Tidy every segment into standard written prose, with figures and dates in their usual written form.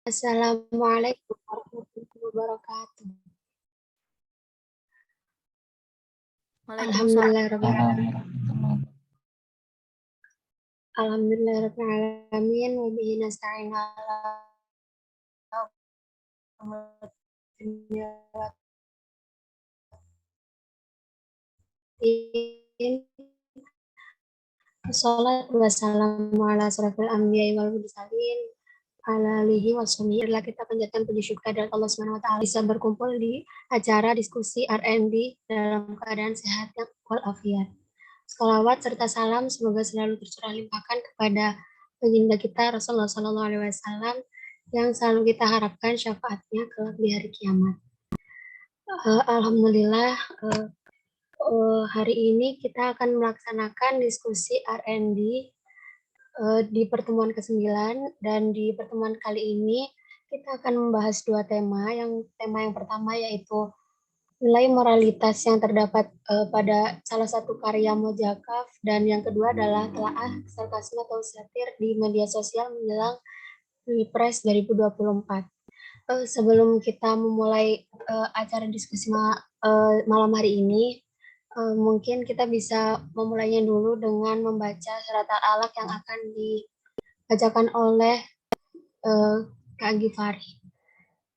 Assalamualaikum warahmatullahi wabarakatuh. Waalaikumsalam. Alhamdulillahirabbil alamin wa bihi nasta'in ala umuri dunya waddin. Wassalatu wassalamu ala asrofil anbiya'i wal mursalin ala alihi washabihi. Adalah kita panjatkan puji syukur kepada Allah Subhanahu wa taala bisa berkumpul di acara diskusi R&D dalam keadaan sehat walafiat. Shalawat serta salam semoga selalu tercurah limpahkan kepada baginda kita Rasulullah Sallallahu Alaihi Wasallam yang selalu kita harapkan syafaatnya kelak di hari kiamat. Alhamdulillah hari ini kita akan melaksanakan diskusi R&D di pertemuan ke-9, dan di pertemuan kali ini kita akan membahas dua tema. Tema yang pertama yaitu nilai moralitas yang terdapat pada salah satu karya Mojakaf, dan yang kedua adalah telaah sarkasme atau satir di media sosial menjelang Pilpres 2024. Sebelum kita memulai acara diskusi malam hari ini, mungkin kita bisa memulainya dulu dengan membaca surat Al-Alaq yang akan dibacakan oleh Kak Gifari.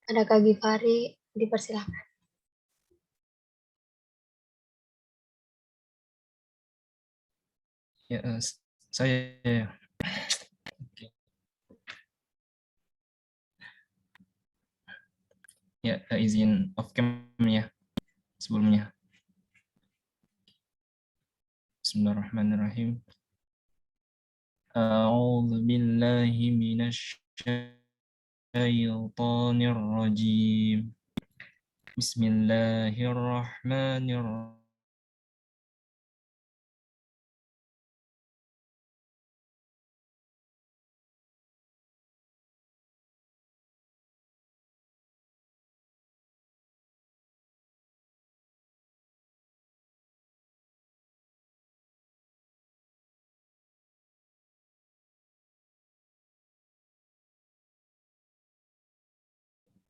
Ada Kak Gifari, dipersilakan. Ya, saya ya izin off cam ya sebelumnya. Bismillahirrahmanirrahim. A'udzu billahi minasy syaithanir rajim. Bismillahirrahmanirrahim.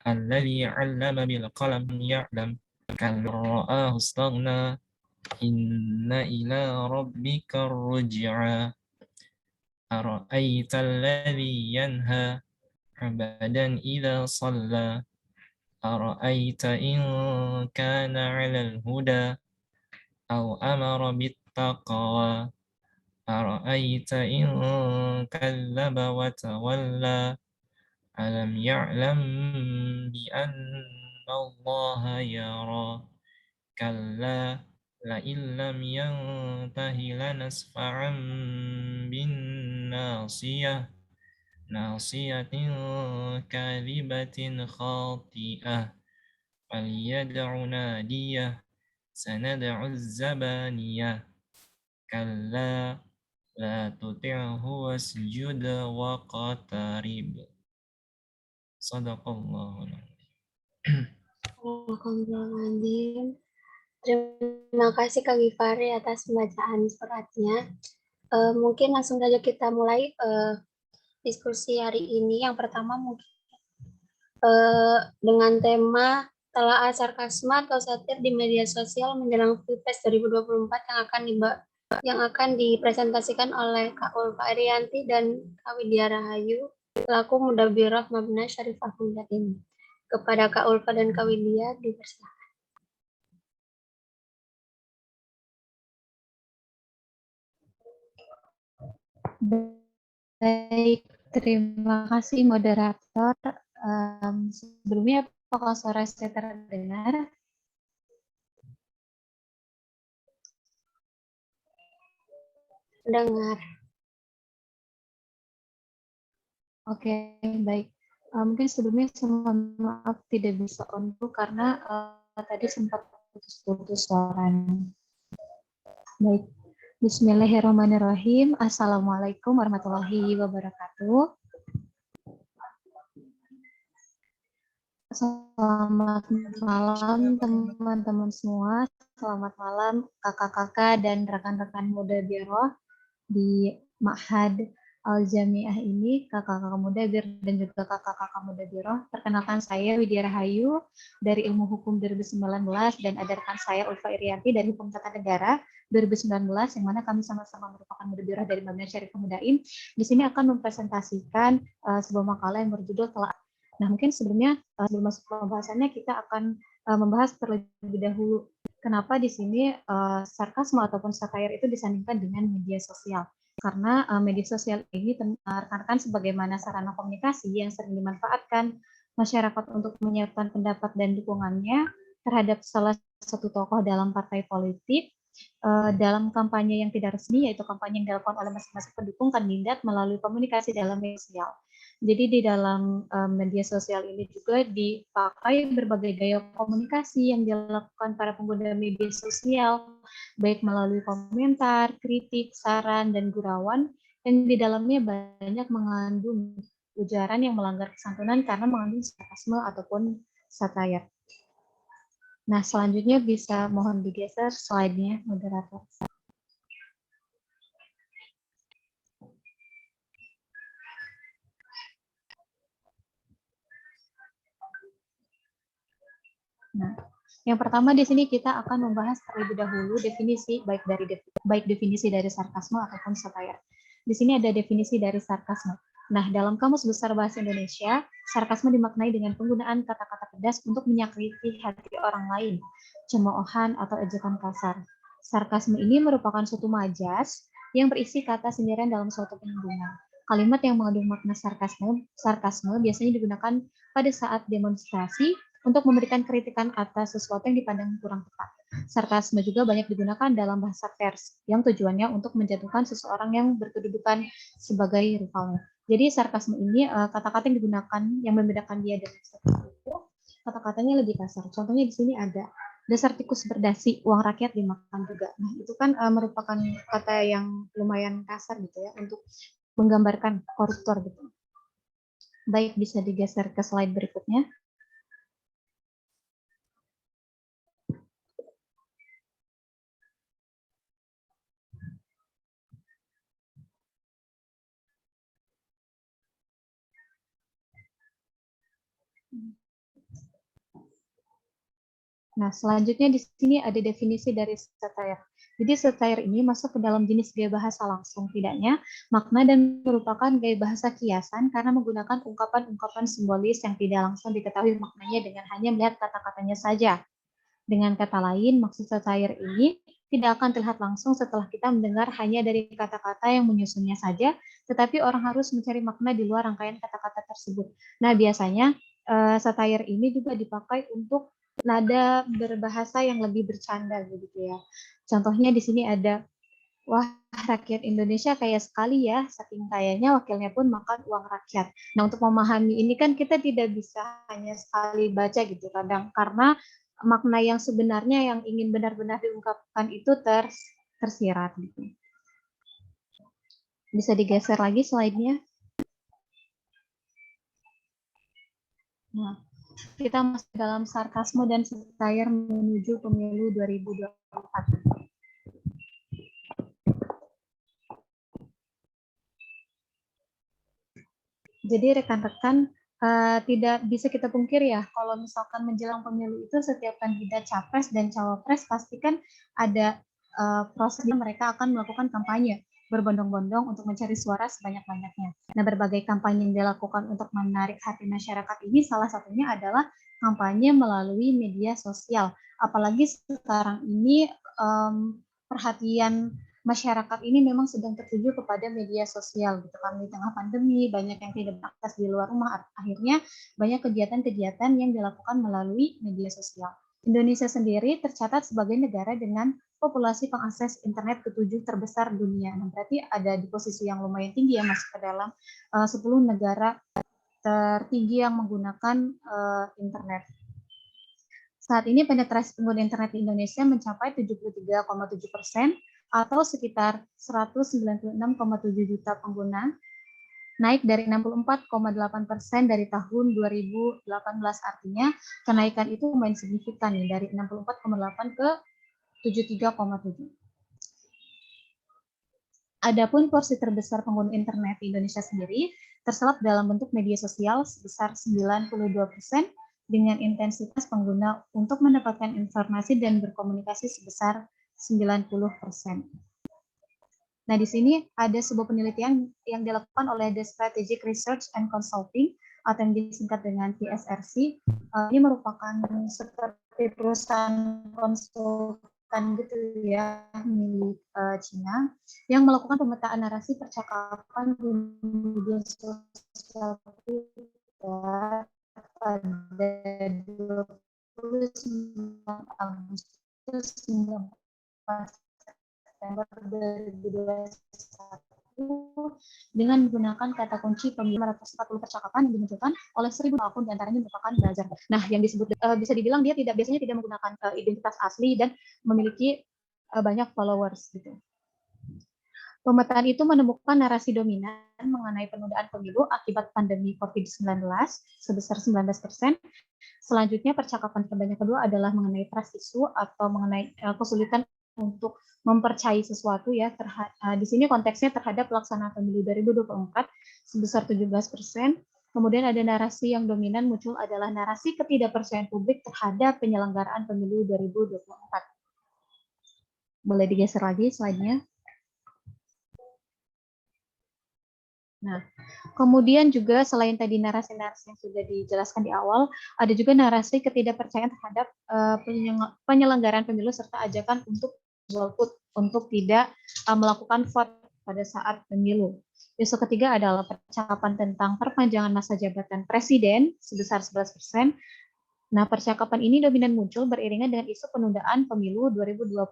Alladzi 'allama bil qalam ya'lam kalla ra'ahu istaghna inna ila rabbika ruj'a ara'aita alladzi yanha 'abdan idza shalla ara'aita in kana 'alal huda aw amara bit taqwa ara'aita in kadzdzaba wa tawalla alam ya'lam bi anna Allah yara kalla la illam yantahi lanasfa'an bin nasiyatin kadhibatin khati'ah falyad'u nadiyah sanad'u zabaniyah kalla la tuti'hu wasjud waqtarib. Shadaqallahul Alhamdulillah. Terima kasih Kak Gifari atas pembacaan suratnya. Mungkin langsung saja kita mulai diskusi hari ini. Yang pertama mungkin dengan tema telaah sarkasme atau satir di media sosial menjelang Pilpres 2024 yang akan dipresentasikan oleh Kak Ulfa Ariyanti dan Kak Widya Rahayu selaku Mudabirah Mabna Syarifah Jatim. Kepada Kak Ulfa dan Kak Widya, dipersilakan. Baik, terima kasih moderator. Sebelumnya apakah suara saya terdengar? Dengar. Oke, baik. Mungkin sebelumnya saya mohon maaf tidak bisa on-call karena tadi sempat putus-putus suaranya. Baik. Bismillahirrahmanirrahim. Assalamualaikum warahmatullahi wabarakatuh. Selamat malam teman-teman semua. Selamat malam kakak-kakak dan rekan-rekan Mudabiroh di Ma'had Al-Jamiah ini kakak-kakak muda BIR dan juga kakak-kakak muda Biroh. Perkenalkan saya Widya Rahayu dari Ilmu Hukum 2019 dan ada rekan saya Ulfa Irianti dari Hukum Tata Negara 2019 yang mana kami sama-sama merupakan muda Biroh dari Mabna Syarif Pemudain. Di sini akan mempresentasikan sebuah makalah yang berjudul telah. Nah, mungkin sebelumnya sebelum masuk ke pembahasannya kita akan membahas terlebih dahulu kenapa di sini sarkasme ataupun satire itu disandingkan dengan media sosial. Karena media sosial ini rekan-rekan sebagaimana sarana komunikasi yang sering dimanfaatkan masyarakat untuk menyiapkan pendapat dan dukungannya terhadap salah satu tokoh dalam partai politik dalam kampanye yang tidak resmi, yaitu kampanye yang dilakukan oleh masing-masing pendukung kandidat melalui komunikasi dalam media sosial. Jadi di dalam media sosial ini juga dipakai berbagai gaya komunikasi yang dilakukan para pengguna media sosial, baik melalui komentar, kritik, saran, dan gurauan, yang di dalamnya banyak mengandung ujaran yang melanggar kesantunan karena mengandung sarkasme ataupun satire. Nah, selanjutnya bisa mohon digeser slide-nya, moderator. Nah, yang pertama di sini kita akan membahas terlebih dahulu definisi baik definisi dari sarkasme ataupun satire. Di sini ada definisi dari sarkasme. Nah, dalam Kamus Besar Bahasa Indonesia, sarkasme dimaknai dengan penggunaan kata-kata pedas untuk menyakiti hati orang lain, cemoohan atau ejekan kasar. Sarkasme ini merupakan suatu majas yang berisi kata sindiran dalam suatu penyinggungan. Kalimat yang mengandung makna sarkasme biasanya digunakan pada saat demonstrasi untuk memberikan kritikan atas sesuatu yang dipandang kurang tepat. Sarkasme juga banyak digunakan dalam bahasa pers yang tujuannya untuk menjatuhkan seseorang yang berkedudukan sebagai rivalnya. Jadi sarkasme ini kata-kata yang digunakan yang membedakan dia dengan sarkasme itu kata-katanya lebih kasar. Contohnya di sini ada dasar tikus berdasi, uang rakyat dimakan juga. Nah, itu kan merupakan kata yang lumayan kasar gitu ya untuk menggambarkan koruptor gitu. Baik, bisa digeser ke slide berikutnya. Nah, selanjutnya di sini ada definisi dari satire. Jadi satire ini masuk ke dalam jenis gaya bahasa langsung tidaknya, makna dan merupakan gaya bahasa kiasan karena menggunakan ungkapan-ungkapan simbolis yang tidak langsung diketahui maknanya dengan hanya melihat kata-katanya saja. Dengan kata lain, maksud satire ini tidak akan terlihat langsung setelah kita mendengar hanya dari kata-kata yang menyusunnya saja, tetapi orang harus mencari makna di luar rangkaian kata-kata tersebut. Nah, biasanya satire ini juga dipakai untuk nada berbahasa yang lebih bercanda gitu ya. Contohnya di sini ada, wah rakyat Indonesia kaya sekali ya, saking kayanya wakilnya pun makan uang rakyat. Nah, untuk memahami ini kan kita tidak bisa hanya sekali baca gitu kadang, karena makna yang sebenarnya yang ingin benar-benar diungkapkan itu tersirat gitu. Bisa digeser lagi slide-nya. Nah, kita masuk dalam sarkasme dan satire menuju pemilu 2024. Jadi rekan-rekan tidak bisa kita pungkiri ya, kalau misalkan menjelang pemilu itu setiap kandidat capres dan cawapres pastikan ada proses mereka akan melakukan kampanye berbondong-bondong untuk mencari suara sebanyak-banyaknya. Nah, berbagai kampanye yang dilakukan untuk menarik hati masyarakat ini salah satunya adalah kampanye melalui media sosial. Apalagi sekarang ini perhatian masyarakat ini memang sedang tertuju kepada media sosial gitu kan, di tengah pandemi banyak yang tidak beraktivitas di luar rumah, akhirnya banyak kegiatan-kegiatan yang dilakukan melalui media sosial. Indonesia sendiri tercatat sebagai negara dengan populasi pengakses internet ke-7 terbesar dunia. Nah, berarti ada di posisi yang lumayan tinggi ya, masuk ke dalam 10 negara tertinggi yang menggunakan internet. Saat ini penetrasi pengguna internet di Indonesia mencapai 73,7%, atau sekitar 196,7 juta pengguna, naik dari 64,8% dari tahun 2018. Artinya kenaikan itu lumayan signifikan nih, dari 64,8 ke 73,7. Adapun porsi terbesar pengguna internet di Indonesia sendiri terselap dalam bentuk media sosial sebesar 92% dengan intensitas pengguna untuk mendapatkan informasi dan berkomunikasi sebesar 90%. Nah, di sini ada sebuah penelitian yang dilakukan oleh The Strategic Research and Consulting atau yang disingkat dengan TSRC. Ini merupakan seperti perusahaan konsultan gitu ya, milik Cina, yang melakukan pemetaan narasi percakapan di media sosial Twitter pada 29 Agustus hingga 4 September 2021 dengan menggunakan kata kunci pemilu 540 percakapan yang dimunculkan oleh 1.000 akun diantaranya merupakan buzzer. Nah, yang disebut bisa dibilang dia biasanya tidak menggunakan identitas asli dan memiliki banyak followers gitu. Pemetaan itu menemukan narasi dominan mengenai penundaan pemilu akibat pandemi COVID-19 sebesar 19%. Selanjutnya, percakapan terbanyak kedua adalah mengenai trust issue atau mengenai kesulitan untuk mempercayai sesuatu ya. Di sini konteksnya terhadap pelaksanaan pemilu 2024 sebesar 17%. Kemudian ada narasi yang dominan muncul adalah narasi ketidakpercayaan publik terhadap penyelenggaraan pemilu 2024. Boleh digeser lagi slide-nya. Nah, kemudian juga selain tadi narasi-narasi yang sudah dijelaskan di awal, ada juga narasi ketidakpercayaan terhadap penyelenggaraan pemilu serta ajakan untuk golput, untuk tidak melakukan vote pada saat pemilu. Isu ketiga adalah percakapan tentang perpanjangan masa jabatan presiden sebesar 11%. Nah, percakapan ini dominan muncul beriringan dengan isu penundaan pemilu 2024.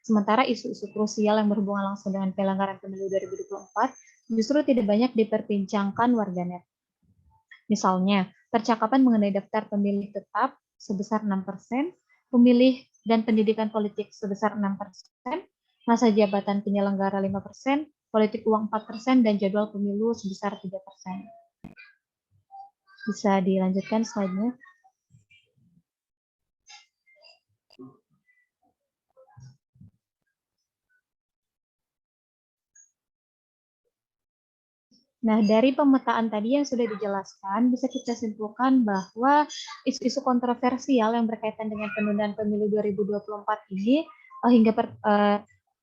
Sementara isu-isu krusial yang berhubungan langsung dengan pelanggaran pemilu 2024 justru tidak banyak diperbincangkan warganet. Misalnya, percakapan mengenai daftar pemilih tetap sebesar 6%, pemilih dan pendidikan politik sebesar 6%, masa jabatan penyelenggara 5%, politik uang 4%, dan jadwal pemilu sebesar 3%. Bisa dilanjutkan slide-nya. Nah, dari pemetaan tadi yang sudah dijelaskan, bisa kita simpulkan bahwa isu-isu kontroversial yang berkaitan dengan penundaan pemilu 2024 ini,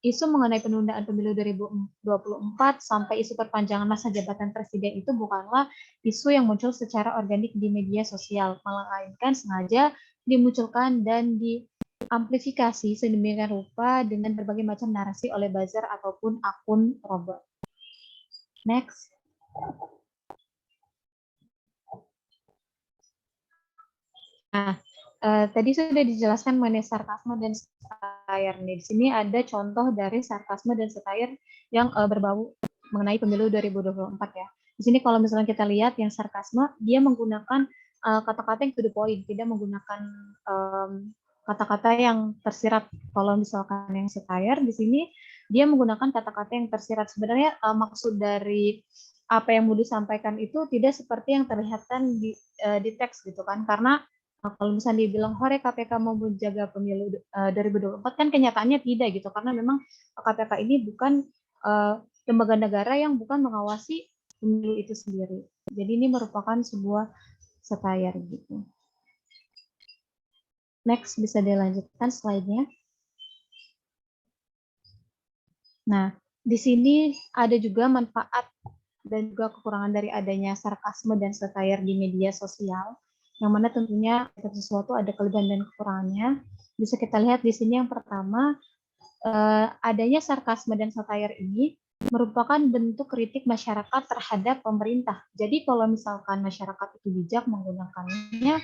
isu mengenai penundaan pemilu 2024 sampai isu perpanjangan masa jabatan presiden itu bukanlah isu yang muncul secara organik di media sosial, melainkan sengaja dimunculkan dan diamplifikasi sedemikian rupa dengan berbagai macam narasi oleh buzzer ataupun akun robot. Next. Nah, tadi sudah dijelaskan mengenai sarkasme dan satire. Di sini ada contoh dari sarkasme dan satire yang berbau mengenai pemilu 2024 ya. Di sini kalau misalnya kita lihat yang sarkasme, dia menggunakan kata-kata yang to the point, tidak menggunakan kata-kata yang tersirat. Kalau misalkan yang satire di sini dia menggunakan kata-kata yang tersirat. Sebenarnya maksud dari apa yang mau disampaikan itu tidak seperti yang terlihatkan di teks gitu kan, karena kalau misalnya dibilang hore KPK mau menjaga pemilu 2024 kan kenyataannya tidak gitu, karena memang KPK ini bukan lembaga negara yang bukan mengawasi pemilu itu sendiri. Jadi ini merupakan sebuah satire gitu. Next, bisa dilanjutkan slide-nya. Nah, di sini ada juga manfaat dan juga kekurangan dari adanya sarkasme dan satire di media sosial, yang mana tentunya sesuatu ada kelebihan dan kekurangannya. Bisa kita lihat di sini yang pertama, adanya sarkasme dan satire ini merupakan bentuk kritik masyarakat terhadap pemerintah. Jadi kalau misalkan masyarakat itu bijak menggunakannya,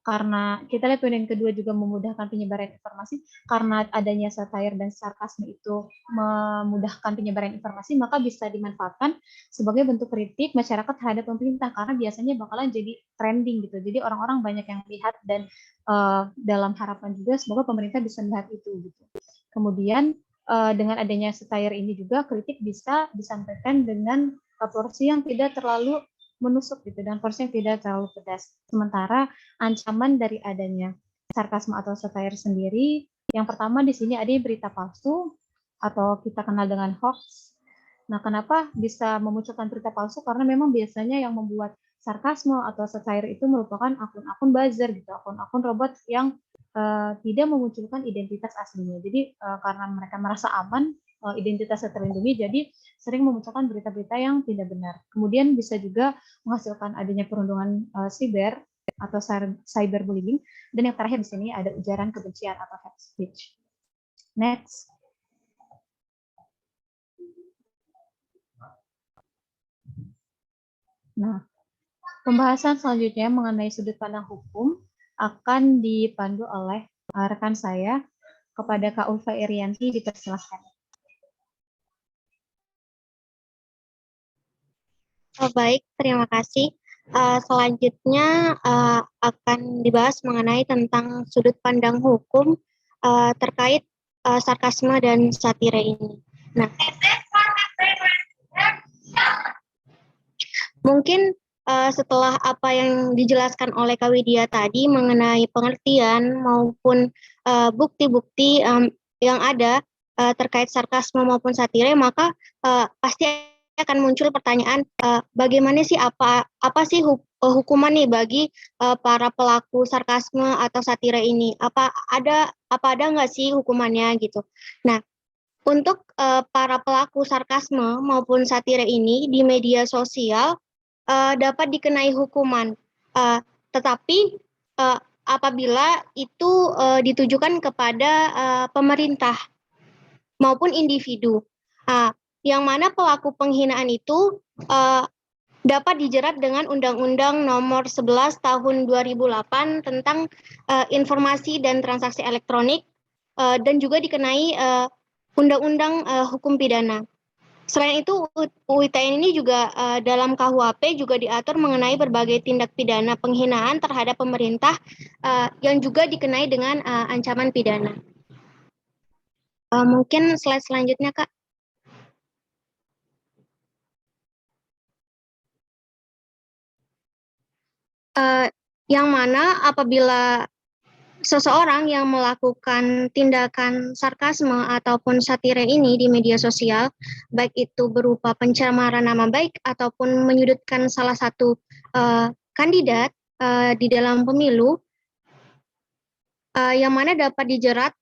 karena kita lihat poin yang kedua juga memudahkan penyebaran informasi, karena adanya satire dan sarkasme itu memudahkan penyebaran informasi, maka bisa dimanfaatkan sebagai bentuk kritik masyarakat terhadap pemerintah, karena biasanya bakalan jadi trending gitu. Jadi orang-orang banyak yang lihat dan dalam harapan juga semoga pemerintah bisa melihat itu gitu. Kemudian dengan adanya satire ini juga kritik bisa disampaikan dengan porsi yang tidak terlalu menusuk gitu, dan porsi yang tidak terlalu pedas. Sementara ancaman dari adanya sarkasme atau satire sendiri, yang pertama di sini ada berita palsu, atau kita kenal dengan hoax. Nah, kenapa bisa memunculkan berita palsu? Karena memang biasanya yang membuat sarkasme atau satire itu merupakan akun-akun buzzer gitu, akun-akun robot yang tidak memunculkan identitas aslinya. Jadi karena mereka merasa aman, identitasnya terlindungi, jadi sering memunculkan berita-berita yang tidak benar. Kemudian bisa juga menghasilkan adanya perundungan siber atau cyberbullying. Dan yang terakhir di sini ada ujaran kebencian atau hate speech. Next. Nah, pembahasan selanjutnya mengenai sudut pandang hukum akan dipandu oleh rekan saya. Kepada Kak Ulfa Irianti, dipersilakan. Baik, terima kasih. Selanjutnya akan dibahas mengenai tentang sudut pandang hukum terkait sarkasme dan satire ini. Nah, mungkin setelah apa yang dijelaskan oleh Kak Widya tadi mengenai pengertian maupun bukti-bukti yang ada terkait sarkasme maupun satire, maka pasti akan muncul pertanyaan bagaimana sih apa sih hukuman nih bagi para pelaku sarkasme atau satire ini? Apa ada nggak sih hukumannya gitu? Nah, untuk para pelaku sarkasme maupun satire ini di media sosial dapat dikenai hukuman, tetapi apabila itu ditujukan kepada pemerintah maupun individu, yang mana pelaku penghinaan itu dapat dijerat dengan Undang-Undang Nomor 11 Tahun 2008 tentang informasi dan transaksi elektronik dan juga dikenai Undang-Undang Hukum Pidana. Selain itu, UU ITE ini juga dalam KUHP juga diatur mengenai berbagai tindak pidana penghinaan terhadap pemerintah yang juga dikenai dengan ancaman pidana. Mungkin slide selanjutnya, Kak. Yang mana apabila seseorang yang melakukan tindakan sarkasme ataupun satire ini di media sosial, baik itu berupa pencemaran nama baik ataupun menyudutkan salah satu kandidat di dalam pemilu, yang mana dapat dijerat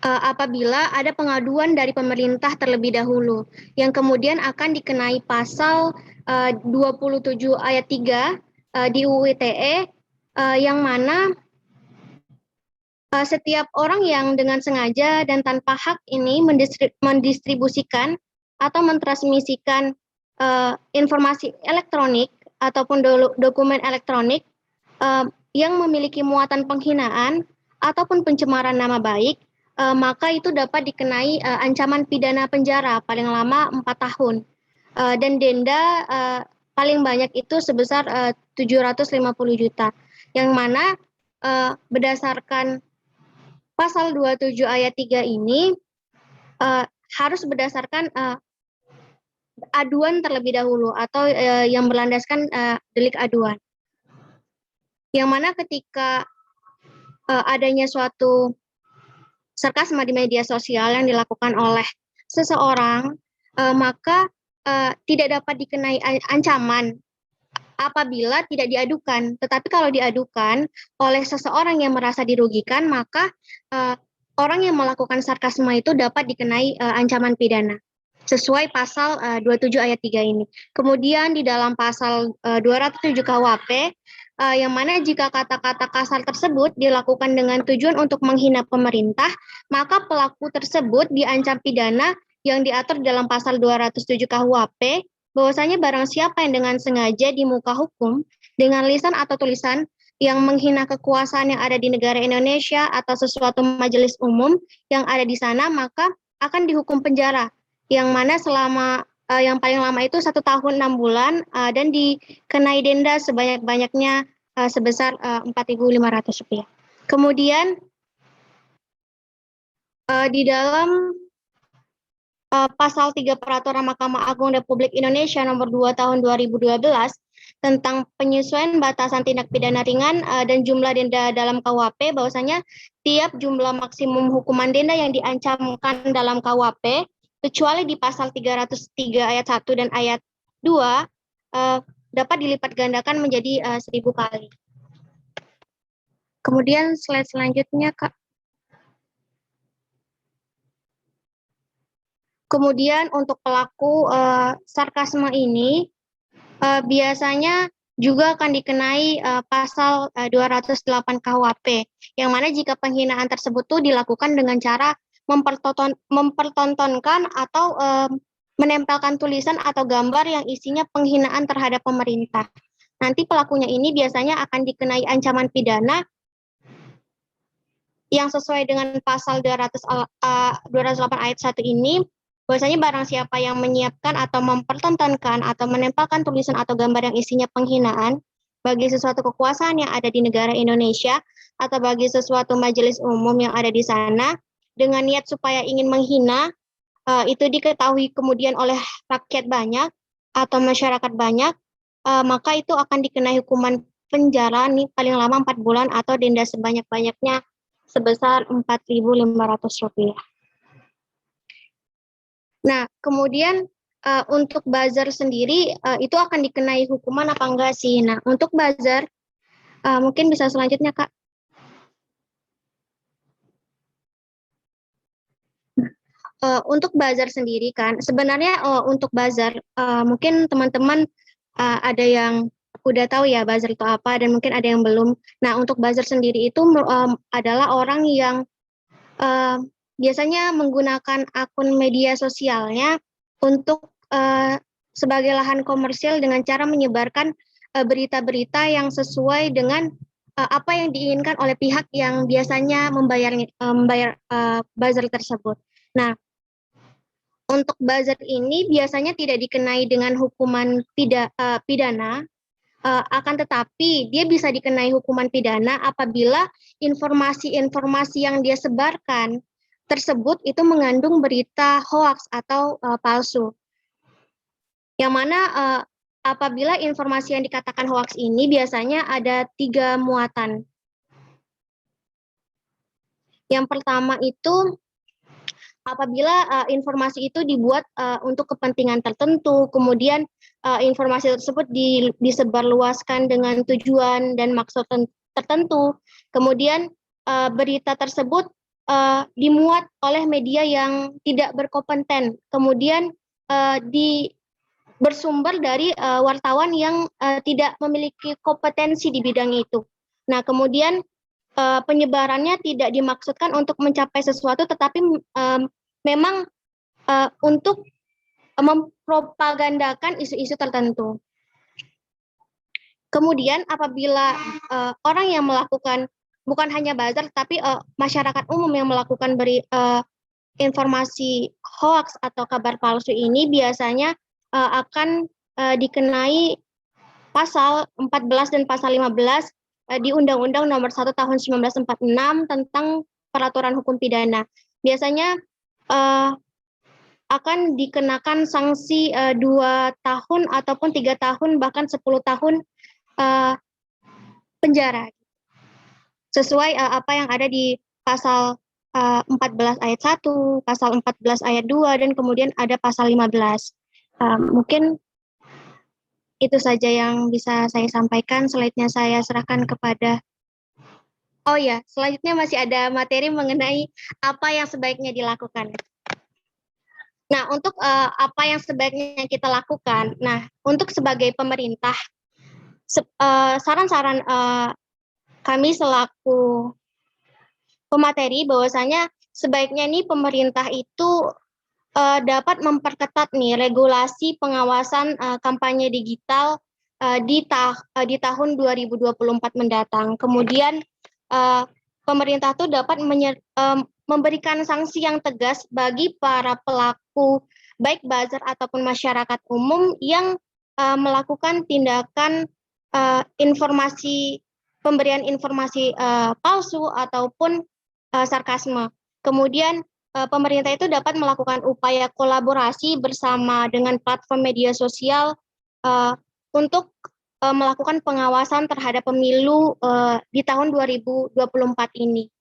apabila ada pengaduan dari pemerintah terlebih dahulu, yang kemudian akan dikenai pasal 27 ayat 3 di UU ITE, yang mana setiap orang yang dengan sengaja dan tanpa hak ini mendistribusikan atau mentransmisikan informasi elektronik ataupun dokumen elektronik yang memiliki muatan penghinaan ataupun pencemaran nama baik, maka itu dapat dikenai ancaman pidana penjara paling lama 4 tahun dan denda paling banyak itu sebesar 750 juta, yang mana berdasarkan Pasal 27 ayat 3 ini harus berdasarkan aduan terlebih dahulu atau yang berlandaskan delik aduan. Yang mana ketika adanya suatu sarkasme di media sosial yang dilakukan oleh seseorang, maka tidak dapat dikenai ancaman apabila tidak diadukan. Tetapi kalau diadukan oleh seseorang yang merasa dirugikan, maka orang yang melakukan sarkasme itu dapat dikenai ancaman pidana sesuai pasal 27 ayat 3 ini. Kemudian di dalam pasal 207 KUHP, yang mana jika kata-kata kasar tersebut dilakukan dengan tujuan untuk menghina pemerintah, maka pelaku tersebut diancam pidana yang diatur dalam pasal 207 KUHP, bahwasanya barang siapa yang dengan sengaja di muka hukum dengan lisan atau tulisan yang menghina kekuasaan yang ada di negara Indonesia atau sesuatu majelis umum yang ada di sana, maka akan dihukum penjara, yang mana selama yang paling lama itu 1 tahun 6 bulan dan dikenai denda sebanyak-banyaknya sebesar Rp4.500. Kemudian di dalam Pasal 3 Peraturan Mahkamah Agung Republik Indonesia Nomor 2 Tahun 2012 tentang penyesuaian batasan tindak pidana ringan dan jumlah denda dalam KUHP, bahwasanya tiap jumlah maksimum hukuman denda yang diancamkan dalam KUHP kecuali di pasal 303 ayat 1 dan ayat 2 dapat dilipat gandakan menjadi 1000 kali. Kemudian slide selanjutnya, Kak. Kemudian untuk pelaku sarkasme ini biasanya juga akan dikenai pasal 208 KUHP, yang mana jika penghinaan tersebut tuh dilakukan dengan cara mempertontonkan atau menempelkan tulisan atau gambar yang isinya penghinaan terhadap pemerintah. Nanti pelakunya ini biasanya akan dikenai ancaman pidana yang sesuai dengan pasal 208 ayat 1 ini. Bahwasanya barang siapa yang menyiapkan atau mempertontonkan atau menempelkan tulisan atau gambar yang isinya penghinaan bagi sesuatu kekuasaan yang ada di negara Indonesia atau bagi sesuatu majelis umum yang ada di sana dengan niat supaya ingin menghina, itu diketahui kemudian oleh rakyat banyak atau masyarakat banyak, maka itu akan dikenai hukuman penjara nih paling lama 4 bulan atau denda sebanyak-banyaknya sebesar Rp4.500. Nah, kemudian untuk buzzer sendiri itu akan dikenai hukuman apa enggak sih? Nah, untuk buzzer mungkin bisa selanjutnya, Kak. Untuk buzzer sendiri kan, sebenarnya untuk buzzer mungkin teman-teman ada yang udah tahu ya buzzer itu apa dan mungkin ada yang belum. Nah, untuk buzzer sendiri itu adalah orang yang biasanya menggunakan akun media sosialnya untuk sebagai lahan komersil dengan cara menyebarkan berita-berita yang sesuai dengan apa yang diinginkan oleh pihak yang biasanya membayar buzzer tersebut. Nah, untuk buzzer ini biasanya tidak dikenai dengan hukuman pidana, akan tetapi dia bisa dikenai hukuman pidana apabila informasi-informasi yang dia sebarkan tersebut itu mengandung berita hoaks atau palsu. Yang mana apabila informasi yang dikatakan hoaks ini biasanya ada 3 muatan. Yang pertama itu apabila informasi itu dibuat untuk kepentingan tertentu, kemudian informasi tersebut disebarluaskan dengan tujuan dan maksud tertentu, kemudian berita tersebut dimuat oleh media yang tidak berkompeten, kemudian bersumber dari wartawan yang tidak memiliki kompetensi di bidang itu. Nah, kemudian penyebarannya tidak dimaksudkan untuk mencapai sesuatu, tetapi memang untuk mempropagandakan isu-isu tertentu. Kemudian apabila orang yang melakukan, bukan hanya buzzer, tapi masyarakat umum yang melakukan informasi hoax atau kabar palsu ini biasanya akan dikenai pasal 14 dan pasal 15 di Undang-Undang Nomor 1 Tahun 1946 tentang Peraturan Hukum Pidana. Biasanya akan dikenakan sanksi 2 tahun ataupun 3 tahun bahkan 10 tahun penjara. Sesuai apa yang ada di pasal 14 ayat 1, pasal 14 ayat 2 dan kemudian ada pasal 15. Mungkin itu saja yang bisa saya sampaikan. Slide-nya saya serahkan kepada. Oh ya, selanjutnya masih ada materi mengenai apa yang sebaiknya dilakukan. Nah, untuk apa yang sebaiknya kita lakukan. Nah, untuk sebagai pemerintah, saran-saran kami selaku pemateri bahwasanya sebaiknya nih pemerintah itu dapat memperketat nih regulasi pengawasan kampanye digital di tahun 2024 mendatang. Kemudian pemerintah itu dapat memberikan sanksi yang tegas bagi para pelaku baik buzzer ataupun masyarakat umum yang melakukan tindakan pemberian informasi palsu ataupun sarkasme. Kemudian pemerintah itu dapat melakukan upaya kolaborasi bersama dengan platform media sosial untuk melakukan pengawasan terhadap pemilu di tahun 2024 ini.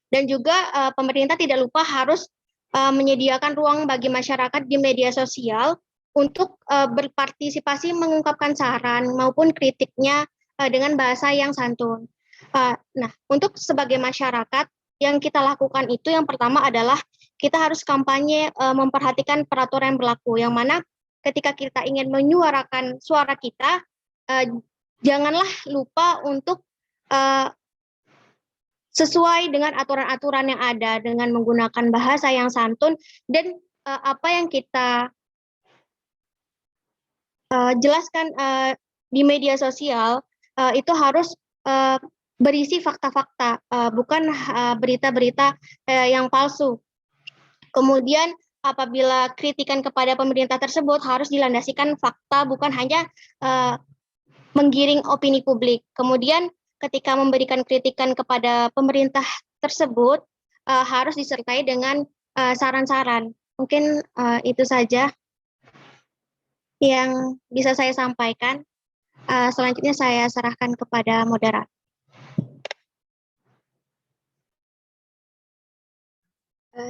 Dan juga pemerintah tidak lupa harus menyediakan ruang bagi masyarakat di media sosial untuk berpartisipasi mengungkapkan saran maupun kritiknya dengan bahasa yang santun. Nah, untuk sebagai masyarakat yang kita lakukan itu yang pertama adalah kita harus kampanye memperhatikan peraturan yang berlaku, yang mana ketika kita ingin menyuarakan suara kita, janganlah lupa untuk sesuai dengan aturan-aturan yang ada dengan menggunakan bahasa yang santun dan apa yang kita jelaskan di media sosial itu harus berisi fakta-fakta, bukan berita-berita yang palsu. Kemudian apabila kritikan kepada pemerintah tersebut harus dilandasikan fakta, bukan hanya menggiring opini publik. Kemudian ketika memberikan kritikan kepada pemerintah tersebut harus disertai dengan saran-saran. Mungkin itu saja yang bisa saya sampaikan. Selanjutnya saya serahkan kepada moderator.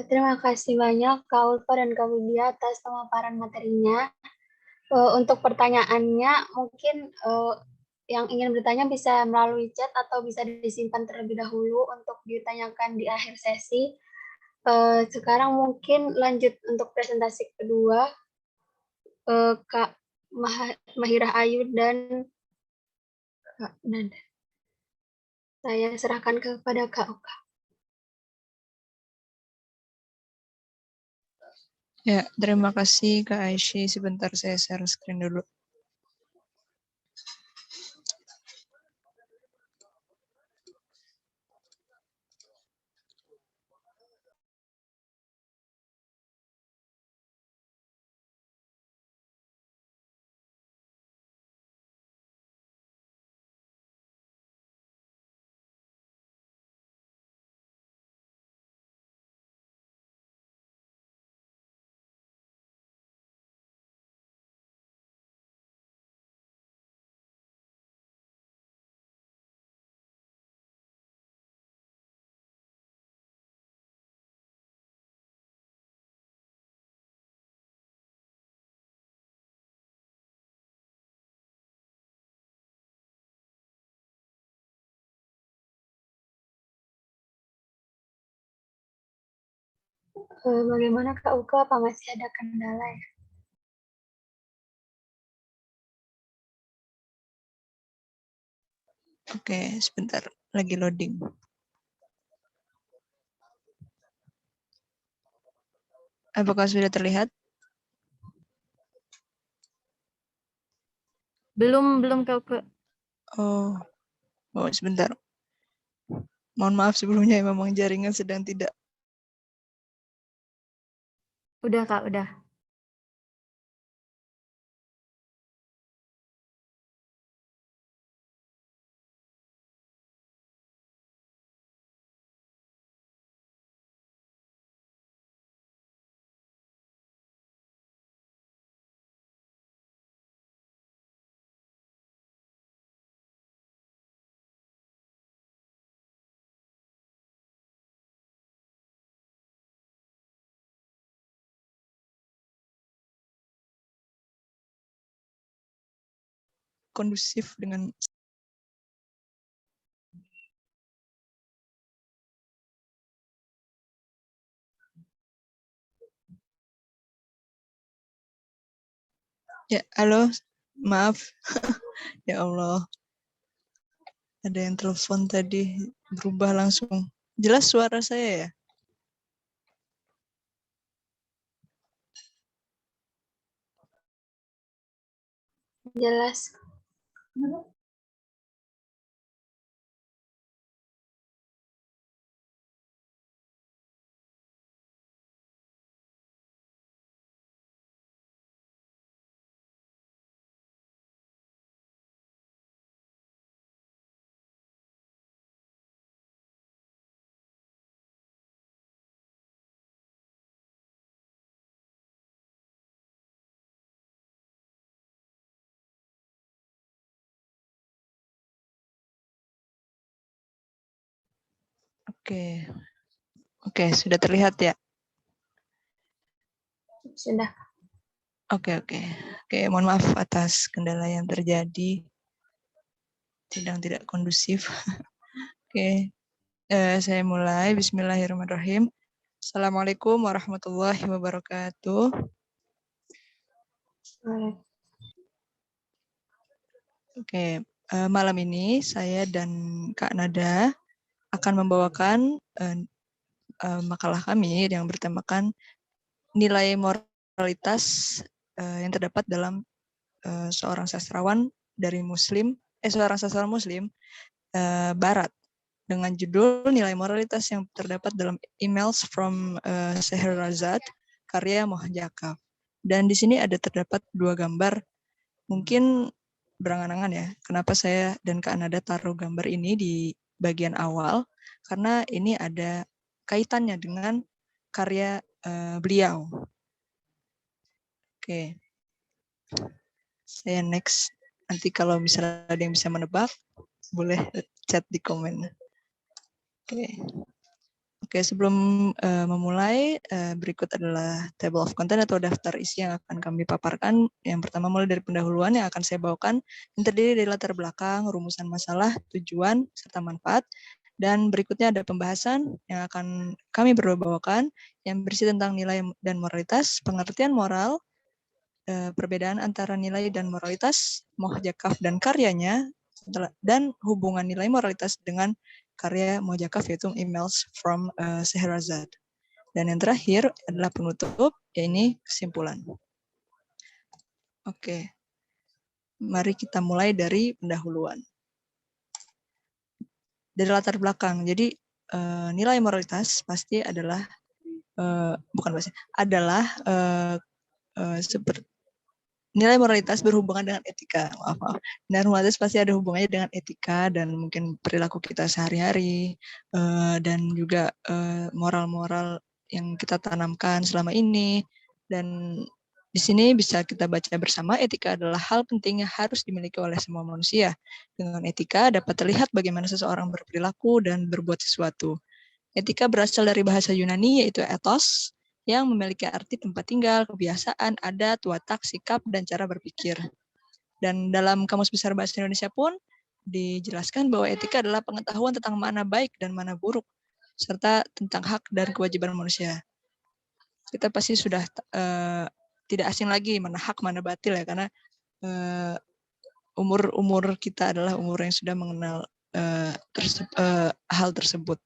Terima kasih banyak Kak Ulfa dan Kak Widya atas pemaparan materinya. Untuk pertanyaannya, mungkin yang ingin bertanya bisa melalui chat atau bisa disimpan terlebih dahulu untuk ditanyakan di akhir sesi. Sekarang mungkin lanjut untuk presentasi kedua, Kak Mahirah Ayu dan Kak Nanda. Saya serahkan kepada Kak Uka. Ya, terima kasih Kak Aisyah. Sebentar saya share screen dulu. Bagaimana Kak Uka, apa masih ada kendala ya? Oke, sebentar. Lagi loading. Apakah sudah terlihat? Belum Kak Uka. Oh, sebentar. Mohon maaf sebelumnya, memang jaringan sedang tidak. Udah Kak, udah. Kondusif dengan ya, halo, maaf. Ya Allah, ada yang telepon tadi, berubah langsung. Jelas suara saya ya? Jelas. Oke, sudah terlihat ya? Sudah. Oke. Mohon maaf atas kendala yang terjadi. Sedang tidak kondusif. Oke. Saya mulai. Bismillahirrahmanirrahim. Assalamualaikum warahmatullahi wabarakatuh. Oke. Malam ini saya dan Kak Nada akan membawakan makalah kami yang bertemakan nilai moralitas yang terdapat dalam seorang sastrawan Muslim Barat dengan judul nilai moralitas yang terdapat dalam emails from Scheherazade karya Mohjakaf. Dan di sini terdapat 2 gambar. Mungkin berangan-angan ya, kenapa saya dan Kak Nada taruh gambar ini di bagian awal, karena ini ada kaitannya dengan karya beliau. Oke. Saya next. Nanti kalau misalnya ada yang bisa menebak, boleh chat di komen. Oke, sebelum memulai, berikut adalah table of content atau daftar isi yang akan kami paparkan. Yang pertama mulai dari pendahuluan yang akan saya bawakan, yang terdiri dari latar belakang, rumusan masalah, tujuan, serta manfaat. Dan berikutnya ada pembahasan yang akan kami berdua bawakan, yang berisi tentang nilai dan moralitas, pengertian moral, perbedaan antara nilai dan moralitas, Mohjakaf dan karyanya, dan hubungan nilai moralitas dengan karya Mohjakaf yaitu emails from Scheherazade. Dan yang terakhir adalah penutup, yaitu kesimpulan. Oke, mari kita mulai dari pendahuluan. Dari latar belakang, jadi nilai moralitas pasti adalah seperti nilai moralitas berhubungan dengan etika. Maaf. Nilai moralitas pasti ada hubungannya dengan etika dan mungkin perilaku kita sehari-hari dan juga moral-moral yang kita tanamkan selama ini. Dan di sini bisa kita baca bersama, etika adalah hal penting yang harus dimiliki oleh semua manusia. Dengan etika dapat terlihat bagaimana seseorang berperilaku dan berbuat sesuatu. Etika berasal dari bahasa Yunani yaitu ethos, yang memiliki arti tempat tinggal, kebiasaan, adat, watak, sikap, dan cara berpikir. Dan dalam Kamus Besar Bahasa Indonesia pun dijelaskan bahwa etika adalah pengetahuan tentang mana baik dan mana buruk, serta tentang hak dan kewajiban manusia. Kita pasti sudah tidak asing lagi mana hak, mana batil ya, karena umur kita adalah umur yang sudah mengenal hal tersebut.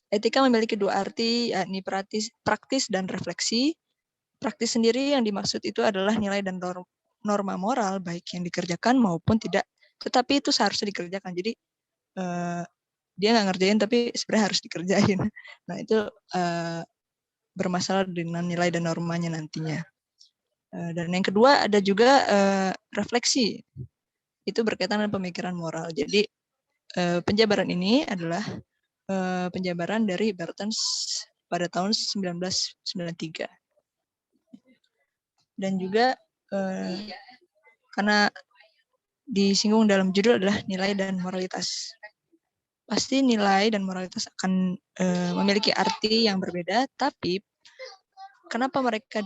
Etika memiliki 2 arti, yakni praktis dan refleksi. Praktis sendiri yang dimaksud itu adalah nilai dan norma moral, baik yang dikerjakan maupun tidak. Tetapi itu seharusnya dikerjakan. Jadi dia nggak ngerjain, tapi sebenarnya harus dikerjain. Nah itu bermasalah dengan nilai dan normanya nantinya. Dan yang kedua ada juga refleksi. Itu berkaitan dengan pemikiran moral. Jadi penjabaran ini adalah penjabaran dari Bertens pada tahun 1993. Dan juga karena disinggung dalam judul adalah nilai dan moralitas. Pasti nilai dan moralitas akan memiliki arti yang berbeda, tapi kenapa mereka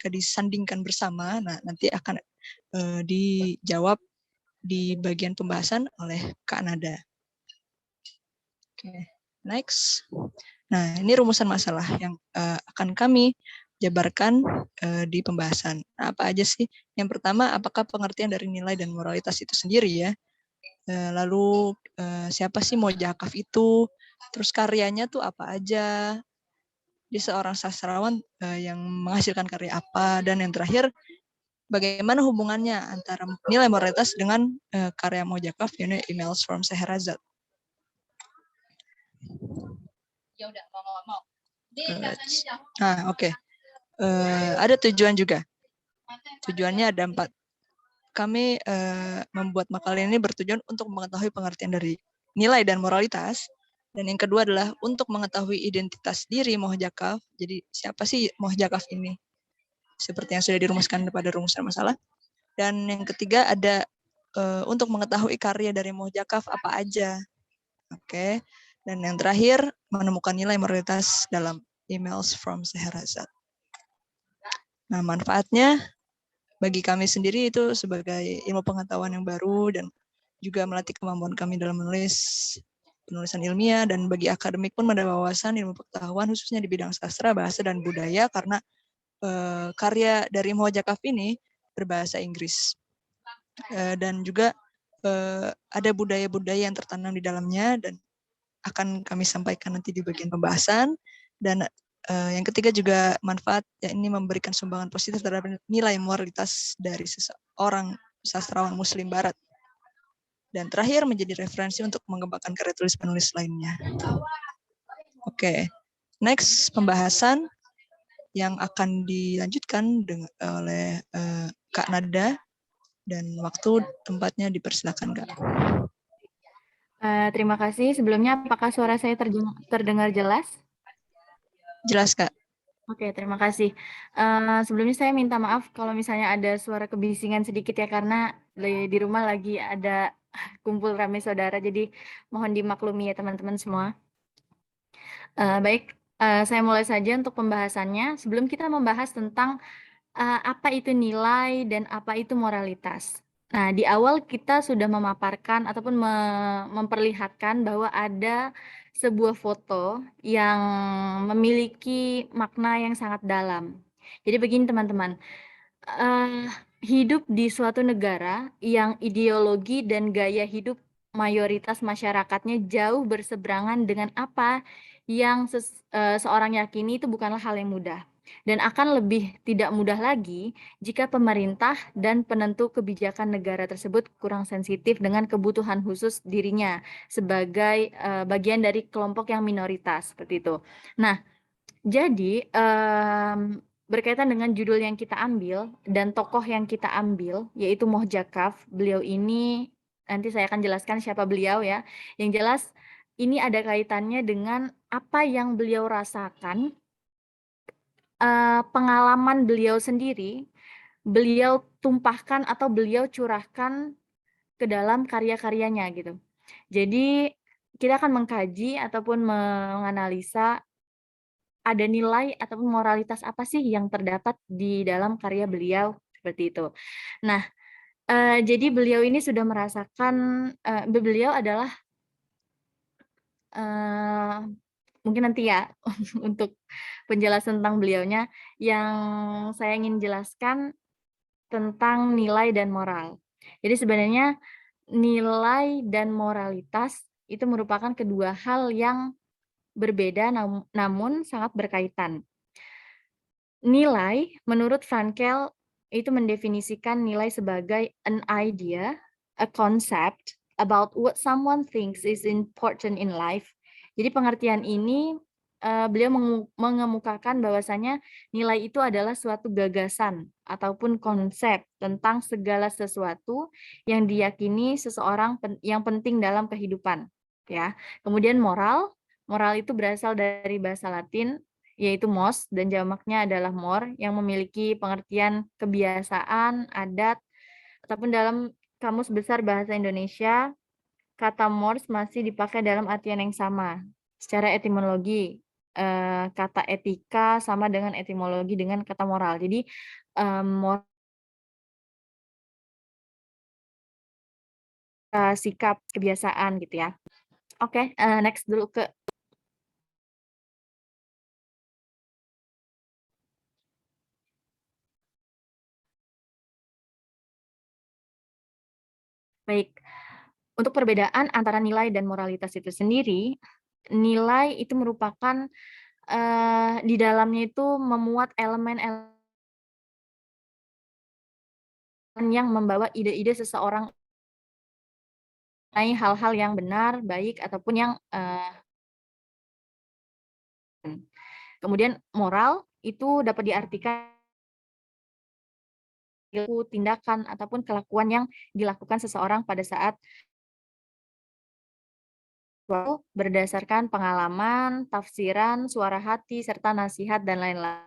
disandingkan bersama? Nah, nanti akan dijawab di bagian pembahasan oleh Kak Nada. Oke, next. Nah, ini rumusan masalah yang akan kami jabarkan di pembahasan. Nah, apa aja sih? Yang pertama, apakah pengertian dari nilai dan moralitas itu sendiri ya? Lalu siapa sih Mohjakaf itu? Terus karyanya tuh apa aja? Dia seorang sastrawan yang menghasilkan karya apa? Dan yang terakhir, bagaimana hubungannya antara nilai moralitas dengan karya Mohjakaf, yaitu emails from Scheherazade. Ya udah, mau. Nah, oke. Ada tujuan juga. Tujuannya ada 4. Kami membuat makalah ini bertujuan untuk mengetahui pengertian dari nilai dan moralitas. Dan yang kedua adalah untuk mengetahui identitas diri Mohjakaf. Jadi siapa sih Mohjakaf ini? Seperti yang sudah dirumuskan pada rumusan masalah. Dan yang ketiga ada untuk mengetahui karya dari Mohjakaf apa aja. Oke. Dan yang terakhir menemukan nilai moralitas dalam emails from Scheherazade. Nah, manfaatnya bagi kami sendiri itu sebagai ilmu pengetahuan yang baru dan juga melatih kemampuan kami dalam penulisan ilmiah, dan bagi akademik pun menambah wawasan ilmu pengetahuan khususnya di bidang sastra, bahasa, dan budaya karena karya dari Mojakaf ini berbahasa Inggris. Dan juga ada budaya-budaya yang tertanam di dalamnya dan akan kami sampaikan nanti di bagian pembahasan. Dan yang ketiga juga manfaat, yakni memberikan sumbangan positif terhadap nilai moralitas dari seseorang sastrawan Muslim Barat. Dan terakhir menjadi referensi untuk mengembangkan karya tulis penulis lainnya. Oke, next pembahasan yang akan dilanjutkan oleh Kak Nada, dan waktu tempatnya dipersilakan, Kak. Terima kasih. Sebelumnya, apakah suara saya terdengar jelas? Jelas, Kak. Oke, terima kasih. Sebelumnya saya minta maaf kalau misalnya ada suara kebisingan sedikit ya, karena di rumah lagi ada kumpul ramai saudara, jadi mohon dimaklumi ya teman-teman semua. Baik, saya mulai saja untuk pembahasannya. Sebelum kita membahas tentang apa itu nilai dan apa itu moralitas. Nah, di awal kita sudah memaparkan ataupun memperlihatkan bahwa ada sebuah foto yang memiliki makna yang sangat dalam. Jadi begini teman-teman, hidup di suatu negara yang ideologi dan gaya hidup mayoritas masyarakatnya jauh berseberangan dengan apa yang seorang yakini itu bukanlah hal yang mudah. Dan akan lebih tidak mudah lagi jika pemerintah dan penentu kebijakan negara tersebut kurang sensitif dengan kebutuhan khusus dirinya sebagai bagian dari kelompok yang minoritas, seperti itu. Nah, jadi berkaitan dengan judul yang kita ambil dan tokoh yang kita ambil, yaitu Mojakaf. Beliau ini, nanti saya akan jelaskan siapa beliau ya. Yang jelas, ini ada kaitannya dengan apa yang beliau rasakan, pengalaman beliau sendiri, beliau tumpahkan atau beliau curahkan ke dalam karya-karyanya gitu. Jadi kita akan mengkaji ataupun menganalisa ada nilai ataupun moralitas apa sih yang terdapat di dalam karya beliau, seperti itu. Nah, jadi beliau ini sudah merasakan, beliau adalah mungkin nanti ya untuk penjelasan tentang beliaunya, yang saya ingin jelaskan tentang nilai dan moral. Jadi sebenarnya nilai dan moralitas itu merupakan kedua hal yang berbeda namun sangat berkaitan. Nilai menurut Frankel itu mendefinisikan nilai sebagai an idea, a concept about what someone thinks is important in life. Jadi pengertian ini beliau mengemukakan bahwasanya nilai itu adalah suatu gagasan ataupun konsep tentang segala sesuatu yang diyakini seseorang yang penting dalam kehidupan, ya. Kemudian moral itu berasal dari bahasa Latin yaitu mos dan jamaknya adalah mor, yang memiliki pengertian kebiasaan, adat, ataupun dalam Kamus Besar Bahasa Indonesia kata mores masih dipakai dalam artian yang sama. Secara etimologi, kata etika sama dengan etimologi dengan kata moral. Jadi, sikap, kebiasaan gitu ya. Oke, next dulu ke baik. Untuk perbedaan antara nilai dan moralitas itu sendiri, nilai itu merupakan di dalamnya itu memuat elemen-elemen yang membawa ide-ide seseorang mengenai hal-hal yang benar, baik, ataupun yang kemudian moral itu dapat diartikan tindakan ataupun kelakuan yang dilakukan seseorang pada saat berdasarkan pengalaman, tafsiran, suara hati, serta nasihat dan lain-lain.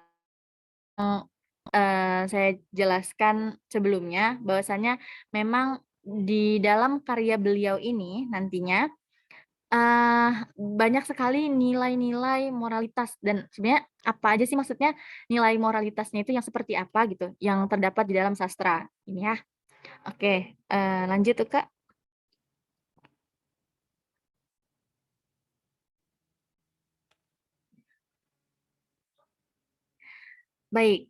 Saya jelaskan sebelumnya bahwasanya memang di dalam karya beliau ini nantinya banyak sekali nilai-nilai moralitas dan sebenarnya apa aja sih maksudnya nilai moralitasnya itu yang seperti apa gitu yang terdapat di dalam sastra ini ya. Oke, lanjut tuh Kak. Baik,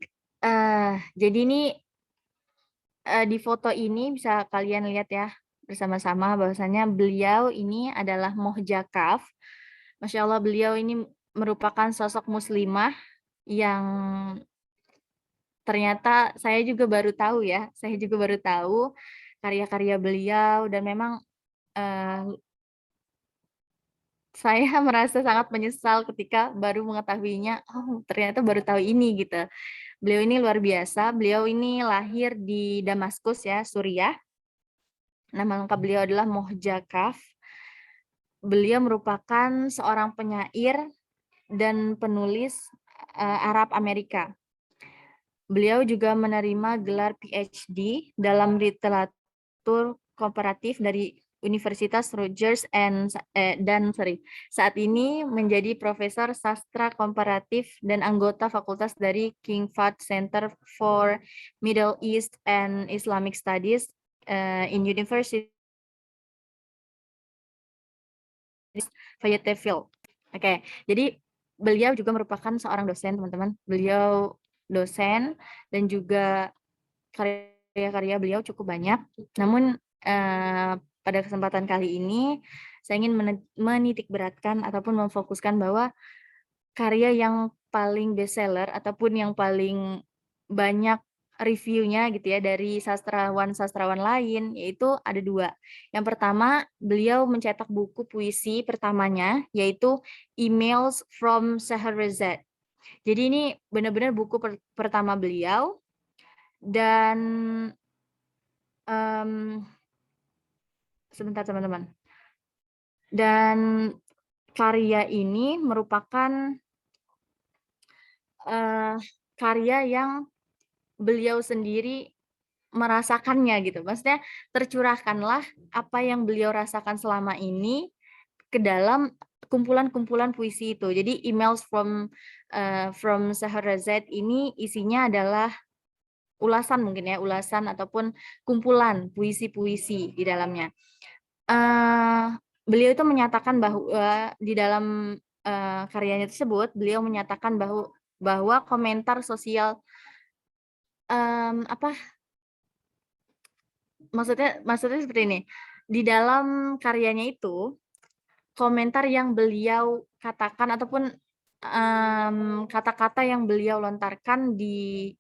jadi ini di foto ini bisa kalian lihat ya bersama-sama bahwasanya beliau ini adalah Mohja Kaf. Masya Allah beliau ini merupakan sosok muslimah yang ternyata saya juga baru tahu ya, saya juga baru tahu karya-karya beliau dan memang saya merasa sangat menyesal ketika baru mengetahuinya, oh ternyata baru tahu ini gitu. Beliau ini luar biasa, beliau ini lahir di Damaskus ya, Suriah. Nama lengkap beliau adalah Mohja Kaf. Beliau merupakan seorang penyair dan penulis Arab Amerika. Beliau juga menerima gelar PhD dalam literatur komparatif dari Universitas Rutgers saat ini menjadi profesor sastra komparatif dan anggota fakultas dari King Fahd Center for Middle East and Islamic Studies in University Fayetteville. Oke, jadi beliau juga merupakan seorang dosen, teman-teman. Beliau dosen dan juga karya-karya beliau cukup banyak. Namun pada kesempatan kali ini saya ingin menitik beratkan ataupun memfokuskan bahwa karya yang paling bestseller ataupun yang paling banyak reviewnya gitu ya dari sastrawan-sastrawan lain yaitu ada 2. Yang pertama, beliau mencetak buku puisi pertamanya yaitu Emails from Scheherazade. Jadi ini benar-benar buku pertama beliau dan sebentar teman-teman. Dan karya ini merupakan karya yang beliau sendiri merasakannya gitu. Maksudnya tercurahkanlah apa yang beliau rasakan selama ini ke dalam kumpulan-kumpulan puisi itu. Jadi Emails from Scheherazade ini isinya adalah ulasan mungkin ya, ulasan ataupun kumpulan puisi-puisi di dalamnya. Beliau itu menyatakan bahwa di dalam karyanya tersebut beliau menyatakan bahwa komentar sosial maksudnya seperti ini. Di dalam karyanya itu komentar yang beliau katakan ataupun kata-kata yang beliau lontarkan di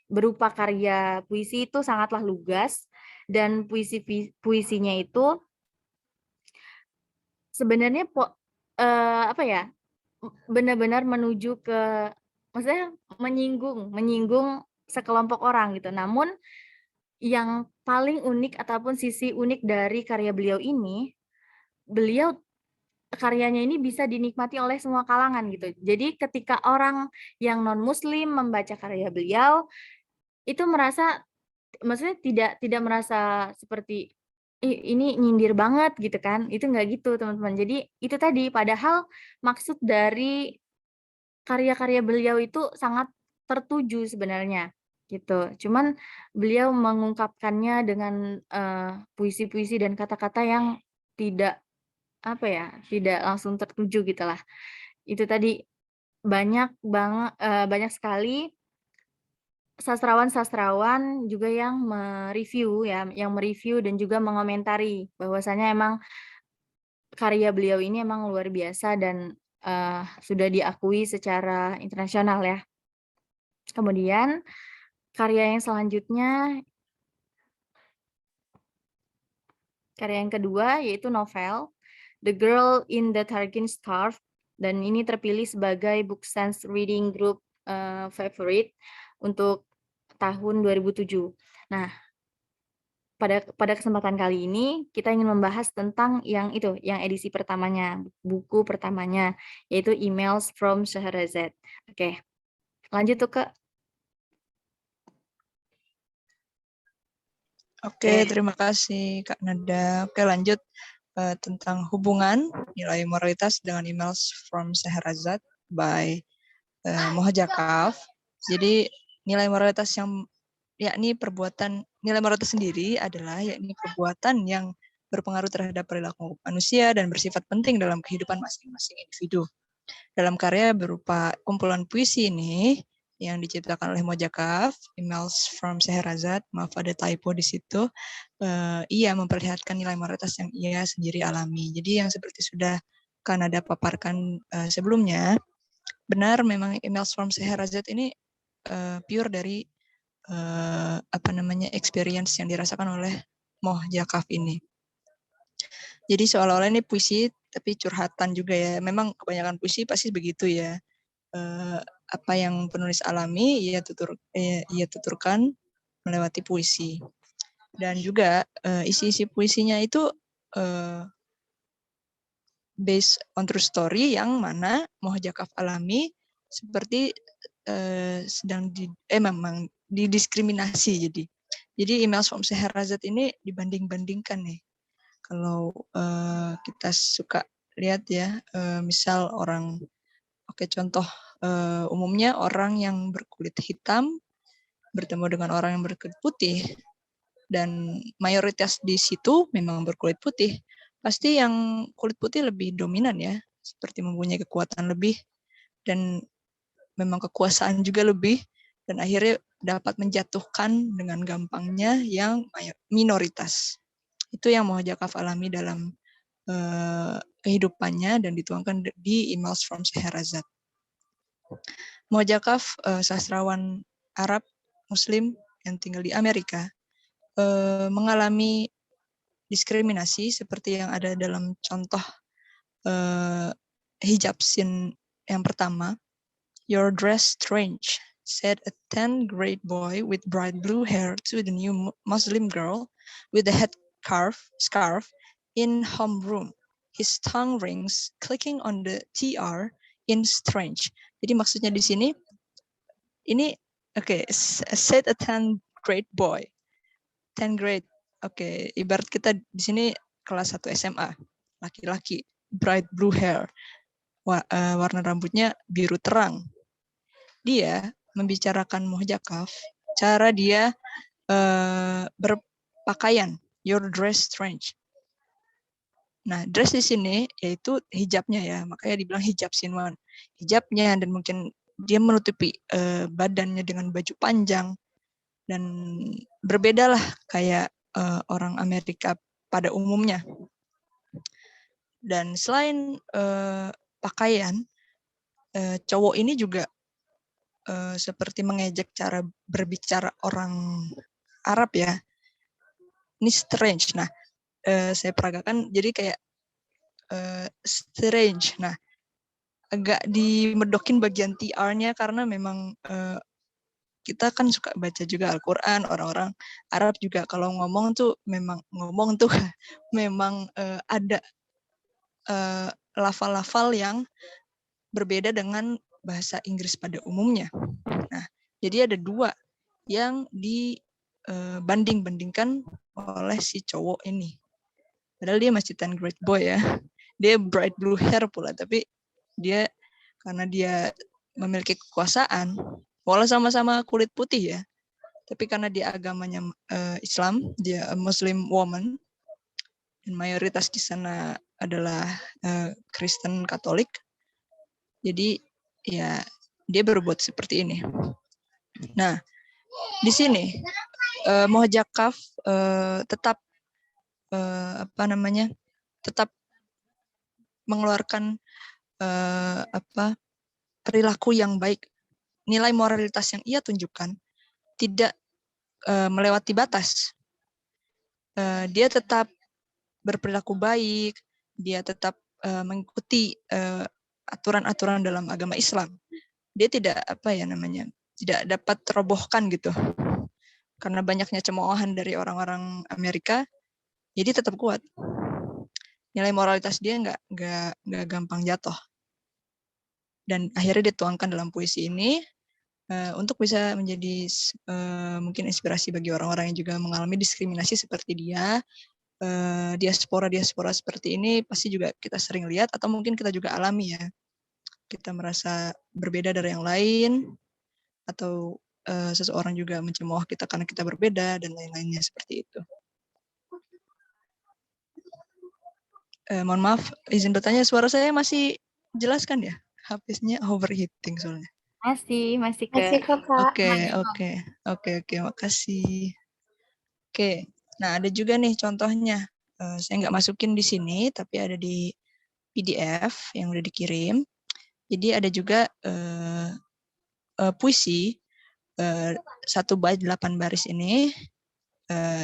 berupa karya puisi itu sangatlah lugas dan puisinya itu sebenarnya benar-benar menuju ke maksudnya menyinggung sekelompok orang gitu. Namun yang paling unik ataupun sisi unik dari karya beliau ini, karyanya ini bisa dinikmati oleh semua kalangan gitu. Jadi ketika orang yang non-muslim membaca karya beliau itu maksudnya tidak merasa seperti ini nyindir banget gitu kan. Itu enggak gitu, teman-teman. Jadi itu tadi padahal maksud dari karya-karya beliau itu sangat tertuju sebenarnya gitu. Cuman beliau mengungkapkannya dengan puisi-puisi dan kata-kata yang tidak tidak langsung tertuju gitulah. Itu tadi banyak sekali sastrawan-sastrawan juga yang mereview dan juga mengomentari bahwasanya emang karya beliau ini emang luar biasa dan sudah diakui secara internasional ya. Kemudian karya yang selanjutnya, karya yang kedua yaitu novel The Girl in the Targin Scarf, dan ini terpilih sebagai Book Sense Reading Group favorite untuk tahun 2007. Nah, pada kesempatan kali ini kita ingin membahas tentang yang edisi pertamanya, buku pertamanya, yaitu Emails from Scheherazade. Oke, lanjut tuh Kak. Oke, terima kasih Kak Nada. Oke, lanjut. tentang hubungan nilai moralitas dengan emails from Scheherazade by Mohajakaf. Jadi nilai moralitas yang yakni nilai moralitas sendiri adalah yakni perbuatan yang berpengaruh terhadap perilaku manusia dan bersifat penting dalam kehidupan masing-masing individu. Dalam karya berupa kumpulan puisi ini yang diciptakan oleh Mohajakaf, Emails from Scheherazade, maaf ada typo di situ, ia memperlihatkan nilai moralitas yang ia sendiri alami. Jadi yang seperti sudah Kanada paparkan sebelumnya, benar memang Emails from Scheherazade ini pure dari experience yang dirasakan oleh Mohajakaf ini. Jadi seolah-olah ini puisi tapi curhatan juga ya. Memang kebanyakan puisi pasti begitu ya. Apa yang penulis alami ia tuturkan melewati puisi. Dan juga isi-isi puisinya itu based on true story yang mana Mohajakaf alami seperti sedang memang didiskriminasi. Jadi Emails from Scheherazade ini dibanding-bandingkan nih. Kalau kita suka lihat ya, misal orang, contoh umumnya orang yang berkulit hitam bertemu dengan orang yang berkulit putih, dan mayoritas di situ memang berkulit putih, pasti yang kulit putih lebih dominan ya, seperti mempunyai kekuatan lebih, dan memang kekuasaan juga lebih, dan akhirnya dapat menjatuhkan dengan gampangnya yang minoritas. Itu yang Mohajakaf alami dalam kehidupannya dan dituangkan di Emails from Scheherazade. Mohajakaf, sastrawan Arab Muslim yang tinggal di Amerika, mengalami diskriminasi seperti yang ada dalam contoh hijab scene yang pertama. "Your dress strange," said a 10th grade boy with bright blue hair to the new Muslim girl with a head scarf in homeroom. His tongue rings, clicking on the TR in strange. Jadi maksudnya di sini, ini said a 10th grade boy. 10th grade, ibarat kita di sini kelas 1 SMA, laki-laki, bright blue hair, warna rambutnya biru terang. Dia membicarakan Mohajakaf, cara dia berpakaian, "Your dress strange." Nah, dress di sini yaitu hijabnya ya, makanya dibilang hijab sinwan. Hijabnya, dan mungkin dia menutupi badannya dengan baju panjang, dan berbedalah kayak orang Amerika pada umumnya. Dan selain pakaian, cowok ini juga seperti mengejek cara berbicara orang Arab ya. Ini strange. Nah, saya peragakan jadi kayak strange. Nah, agak dimedokin bagian TR-nya karena memang kita kan suka baca juga Al-Quran, orang-orang Arab juga kalau ngomong tuh memang ada lafal-lafal yang berbeda dengan bahasa Inggris pada umumnya. Nah, jadi ada dua yang dibanding-bandingkan oleh si cowok ini. Padahal dia masih 10th grade boy ya. Dia bright blue hair pula, tapi dia karena dia memiliki kekuasaan, walau sama-sama kulit putih ya, tapi karena dia agamanya Islam, dia Muslim woman, dan mayoritas di sana adalah Kristen Katolik. Jadi ya dia berbuat seperti ini. Nah, di sini Mohajakaf tetap tetap mengeluarkan perilaku yang baik, nilai moralitas yang ia tunjukkan tidak melewati batas. Dia tetap berperilaku baik, dia tetap mengikuti aturan-aturan dalam agama Islam. Dia tidak tidak dapat terobohkan gitu. Karena banyaknya cemoohan dari orang-orang Amerika, jadi tetap kuat. Nilai moralitas dia nggak gampang jatuh. Dan akhirnya dituangkan dalam puisi ini untuk bisa menjadi mungkin inspirasi bagi orang-orang yang juga mengalami diskriminasi seperti dia, diaspora seperti ini pasti juga kita sering lihat atau mungkin kita juga alami ya. Kita merasa berbeda dari yang lain atau seseorang juga mencemooh kita karena kita berbeda dan lain-lainnya seperti itu. Mohon maaf, izin bertanya, suara saya masih jelas kan ya? HP-nya overheating soalnya. Masih Masih ke. kok, Kak. Oke, makasih. Oke, nah ada juga nih contohnya. Saya nggak masukin di sini, tapi ada di PDF yang udah dikirim. Jadi ada juga puisi 1 bait 8 baris ini.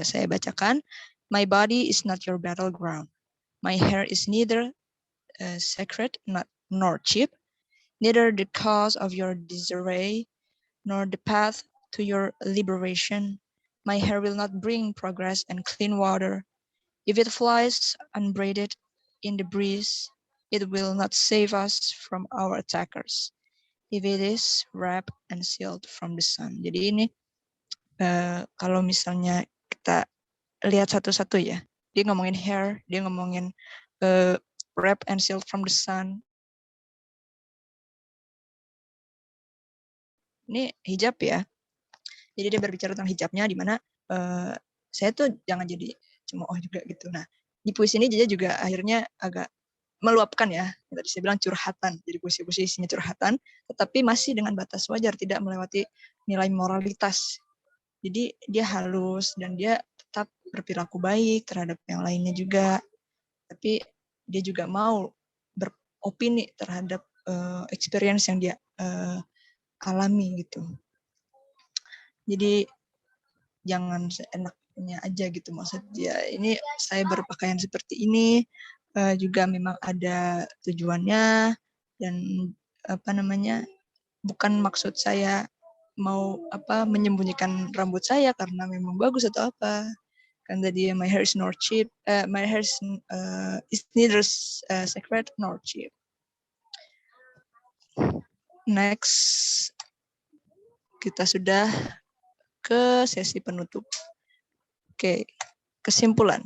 Saya bacakan. My body is not your battleground. My hair is neither sacred nor cheap, neither the cause of your disarray, nor the path to your liberation. My hair will not bring progress and clean water. If it flies unbraided in the breeze, it will not save us from our attackers. If it is wrapped and sealed from the sun. Jadi ini kalau misalnya kita lihat satu-satu ya, dia ngomongin hair, dia ngomongin wrapped and sealed from the sun. Ini hijab ya. Jadi dia berbicara tentang hijabnya, di mana saya tuh jangan jadi cemooh juga gitu. Nah, di puisi ini dia juga akhirnya agak meluapkan ya. Tadi saya bilang curhatan. Jadi puisi-puisi isinya curhatan, tetapi masih dengan batas wajar, tidak melewati nilai moralitas. Jadi dia halus dan dia tetap berperilaku baik terhadap yang lainnya juga. Tapi dia juga mau beropini terhadap experience yang dia alami gitu. Jadi jangan seenaknya aja gitu, maksudnya ini saya berpakaian seperti ini juga memang ada tujuannya dan bukan maksud saya mau menyembunyikan rambut saya karena memang bagus atau apa. Kan tadi my hair is nor cheap, my hair is neither sacred nor cheap. Next, kita sudah ke sesi penutup. Oke, kesimpulan.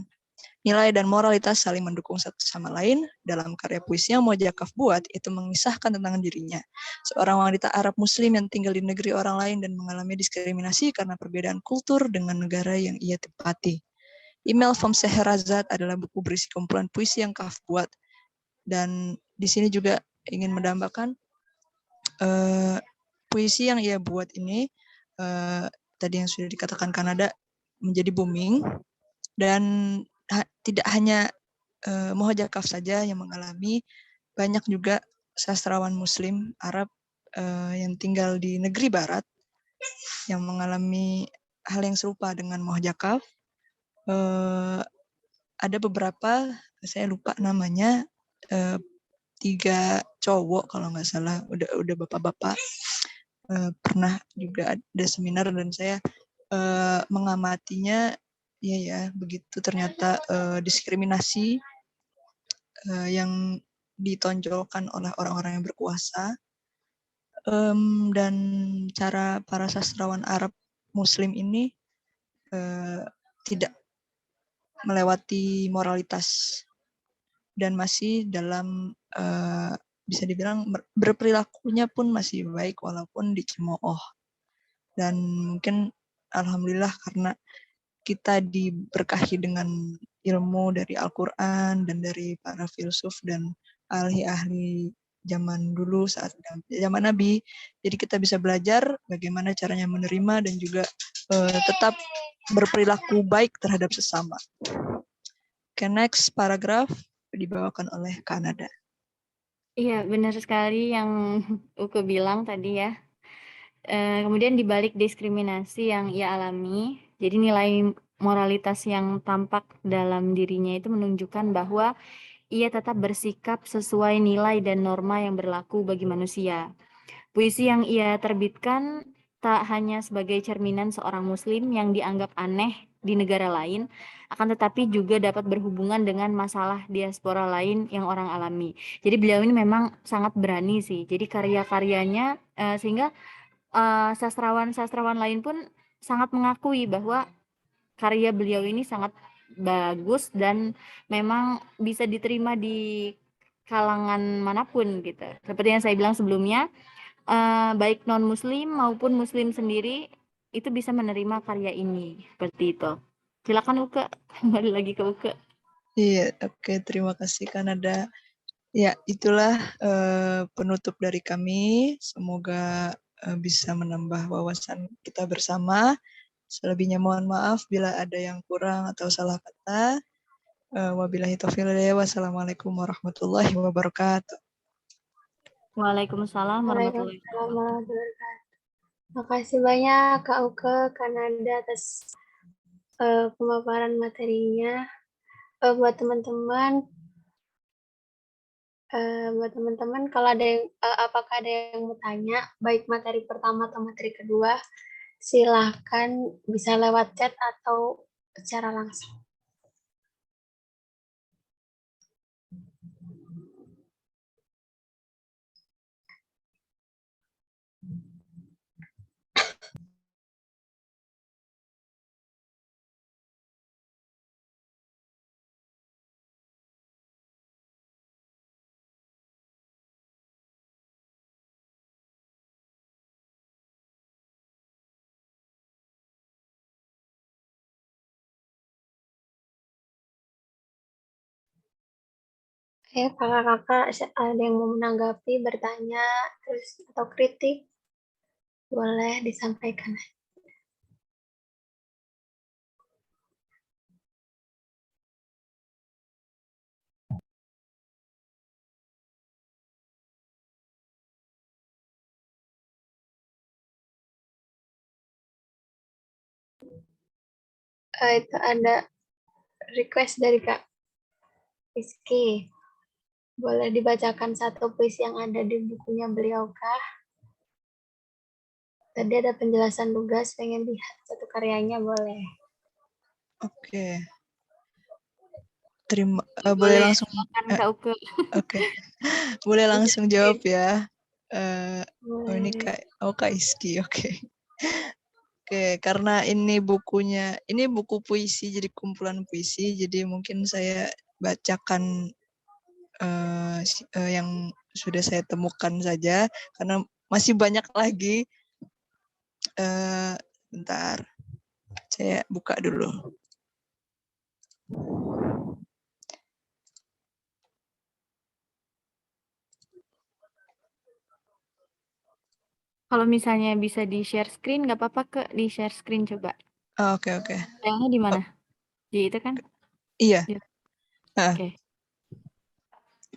Nilai dan moralitas saling mendukung satu sama lain. Dalam karya puisi yang Mo'ljah buat, itu mengisahkan tentang dirinya. Seorang wanita Arab Muslim yang tinggal di negeri orang lain dan mengalami diskriminasi karena perbedaan kultur dengan negara yang ia tempati. Email from Scheherazade adalah buku berisi kumpulan puisi yang Kaf buat. Dan di sini juga ingin mendambakan puisi yang ia buat ini, tadi yang sudah dikatakan Kanada, menjadi booming. Dan tidak hanya Mo'ljah saja yang mengalami, banyak juga sastrawan Muslim Arab yang tinggal di negeri Barat yang mengalami hal yang serupa dengan Mo'ljah. Ada beberapa, saya lupa namanya, 3 cowok kalau nggak salah, udah bapak-bapak, pernah juga ada seminar dan saya mengamatinya. Ya, begitu ternyata diskriminasi yang ditonjolkan oleh orang-orang yang berkuasa, dan cara para sastrawan Arab Muslim ini tidak melewati moralitas dan masih dalam bisa dibilang berperilakunya pun masih baik walaupun dicemooh. Dan mungkin alhamdulillah karena kita diberkahi dengan ilmu dari Al-Quran dan dari para filsuf dan ahli-ahli zaman dulu saat zaman Nabi. Jadi kita bisa belajar bagaimana caranya menerima dan juga tetap berperilaku baik terhadap sesama. Oke, next paragraf dibawakan oleh Kanada. Iya, benar sekali yang Uke bilang tadi ya. Kemudian dibalik diskriminasi yang ia alami, jadi nilai moralitas yang tampak dalam dirinya itu menunjukkan bahwa ia tetap bersikap sesuai nilai dan norma yang berlaku bagi manusia. Puisi yang ia terbitkan tak hanya sebagai cerminan seorang muslim yang dianggap aneh di negara lain, akan tetapi juga dapat berhubungan dengan masalah diaspora lain yang orang alami. Jadi beliau ini memang sangat berani sih. Jadi karya-karyanya sehingga sastrawan-sastrawan lain pun sangat mengakui bahwa karya beliau ini sangat bagus dan memang bisa diterima di kalangan manapun gitu. Seperti yang saya bilang sebelumnya, baik non-muslim maupun muslim sendiri itu bisa menerima karya ini, seperti itu. Silakan Uke, kembali lagi ke Uke. Iya, oke, terima kasih Kanada. Ya, itulah penutup dari kami. Semoga bisa menambah wawasan kita bersama. Selebihnya mohon maaf bila ada yang kurang atau salah kata. Wabillahi taufiq wal hidayah. Wassalamualaikum warahmatullahi wabarakatuh. Waalaikumsalam warahmatullahi Waalaikumsalam wabarakatuh. warahmatullahi wabarakatuh. Makasih banyak Kak Uke, Kanada atas pemaparan materinya. Buat teman-teman, kalau ada yang apakah ada yang mau tanya, baik materi pertama atau materi kedua, silahkan bisa lewat chat atau secara langsung. Kakak-kakak ada yang mau menanggapi, bertanya, terus atau kritik, boleh disampaikan. Itu ada request dari Kak Rizky. Boleh dibacakan satu puisi yang ada di bukunya beliau kah? Tadi ada penjelasan tugas, pengen lihat satu karyanya, boleh. Oke. Boleh langsung. Silakan Kak Uke. Oke. Boleh langsung jawab ya. Ini Boleh. Kak Iski, oke. Oke, karena ini bukunya, ini buku puisi, jadi kumpulan puisi, jadi mungkin saya bacakan yang sudah saya temukan saja, karena masih banyak lagi. Bentar, saya buka dulu. Kalau misalnya bisa di-share screen, nggak apa-apa ke di-share screen coba. Oke. Sayangnya di mana? Di itu kan? Iya. Ya. Oke.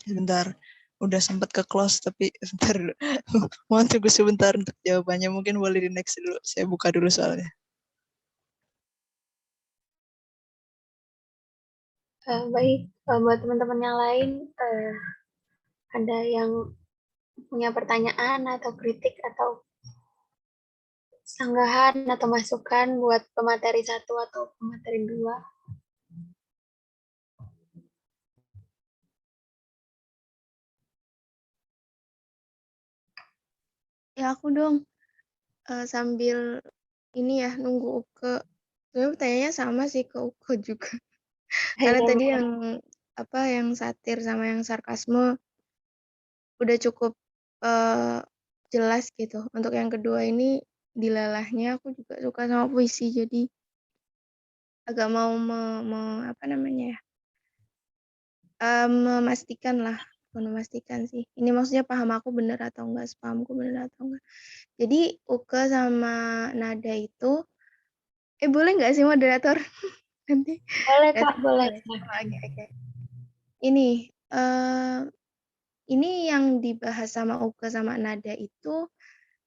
Sebentar, udah sempat ke close tapi sebentar dulu. Mohon tunggu sebentar untuk jawabannya. Mungkin boleh di next dulu. Saya buka dulu soalnya. Baik, buat teman-teman yang lain, ada yang punya pertanyaan atau kritik atau sanggahan atau masukan buat pemateri 1 atau pemateri 2? Ya aku dong, sambil ini ya nunggu Uke. Sebenarnya pertanyaannya sama sih ke Uke juga. Karena tadi yang satir sama yang sarkasme udah cukup jelas gitu. Untuk yang kedua ini dilalahnya aku juga suka sama puisi, jadi agak mau memastikan sih. Ini maksudnya paham aku bener atau enggak, sepahamku bener atau enggak. Jadi Uke sama Nada itu, boleh nggak sih moderator? Nanti. Boleh Kak, boleh. Oke. Ini yang dibahas sama Uke sama Nada itu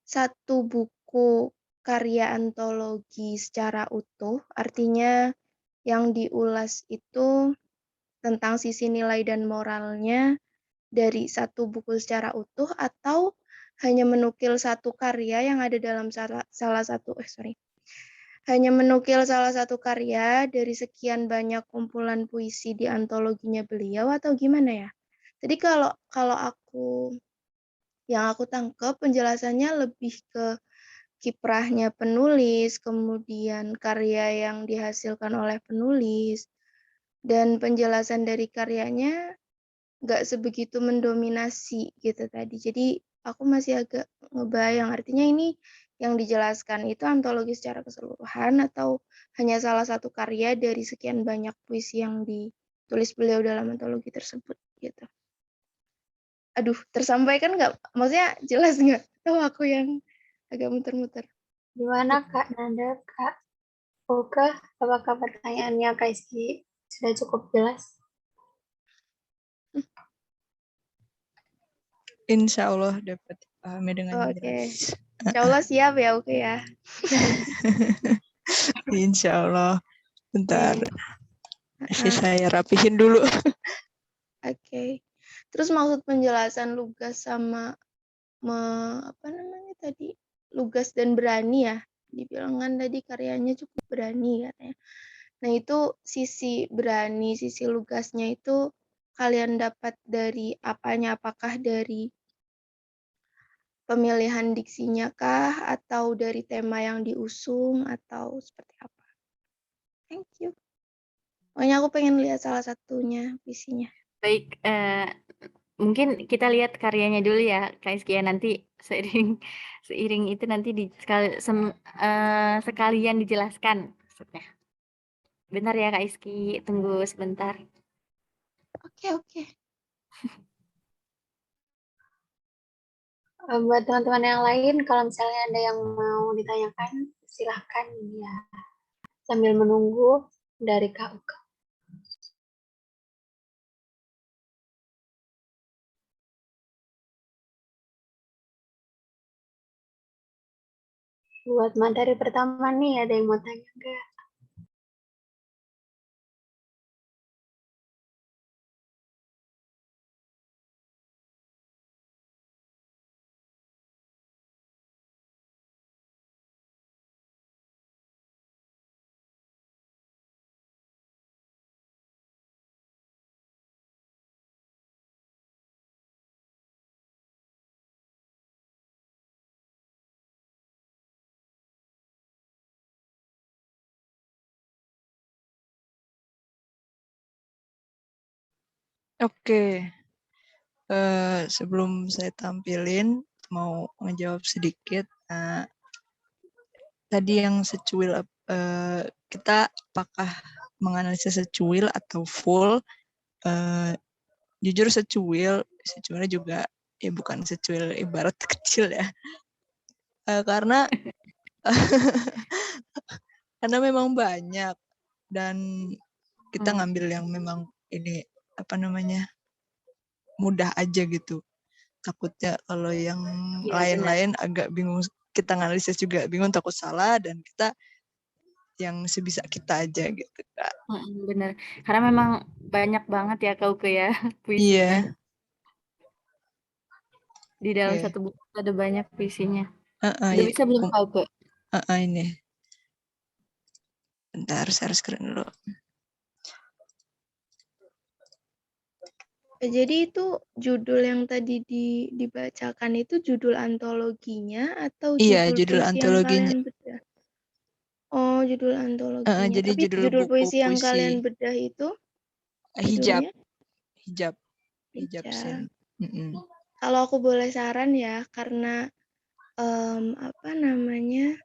satu buku karya antologi secara utuh, artinya yang diulas itu tentang sisi nilai dan moralnya dari satu buku secara utuh, atau hanya menukil satu karya yang ada dalam hanya menukil salah satu karya dari sekian banyak kumpulan puisi di antologinya beliau, atau gimana ya? Jadi kalau yang aku tangkap penjelasannya lebih ke kiprahnya penulis, kemudian karya yang dihasilkan oleh penulis, dan penjelasan dari karyanya nggak sebegitu mendominasi gitu tadi. Jadi aku masih agak ngebayang, artinya ini yang dijelaskan itu antologi secara keseluruhan atau hanya salah satu karya dari sekian banyak puisi yang ditulis beliau dalam antologi tersebut gitu. Aduh, tersampaikan nggak? Maksudnya jelas nggak? Tahu aku yang agak muter-muter. Gimana Kak Nanda, Kak Oke, apakah pertanyaannya Kak Iski sudah cukup jelas? Insya Allah dapat dipahami dengan Oke. jelas. Insya Allah siap ya, oke ya. Insya Allah. Bentar, Heeh. saya rapihin dulu. Oke. Terus maksud penjelasan lugas sama apa namanya tadi? Lugas dan berani ya. Dibilang kan tadi karyanya cukup berani katanya. Nah, itu sisi berani, sisi lugasnya itu kalian dapat dari apanya? Apakah dari pemilihan diksinya kah atau dari tema yang diusung atau seperti apa? Thank you. Pokoknya aku pengen lihat salah satunya visinya. Baik, mungkin kita lihat karyanya dulu ya, Kak Iskia. Nanti seiring itu nanti sekalian dijelaskan maksudnya. Bentar ya Kak Iski, tunggu sebentar. Oke. Buat teman-teman yang lain, kalau misalnya ada yang mau ditanyakan, silahkan ya sambil menunggu dari Kak Uka. Buat materi pertama nih, ada yang mau tanya nggak? Oke, sebelum saya tampilin, mau ngejawab sedikit. Tadi yang secuil, kita apakah menganalisa secuil atau full? Jujur secuilnya juga ya bukan secuil ibarat kecil ya, karena karena memang banyak dan kita ngambil yang memang ini apa namanya mudah aja gitu. Takutnya kalau yang Iya, lain-lain agak bingung, kita analisis juga bingung, takut salah, dan kita yang sebisa kita aja gitu Kak. benar. Karena memang banyak banget ya Kak Uke ya puisinya. Iya. Di dalam Oke. satu buku ada banyak puisinya. Udah Iya. bisa belum Kak Uke? Ini. Bentar, saya harus keren dulu. Jadi itu judul yang tadi dibacakan itu judul antologinya atau Iya, judul judul puisi yang antologinya. kalian bedah? Oh, judul antologinya. Jadi Tapi judul judul buku puisi yang puisi kalian bedah itu hijab, judulnya? hijab Hijab. sen. Kalau aku boleh saran ya, karena apa namanya,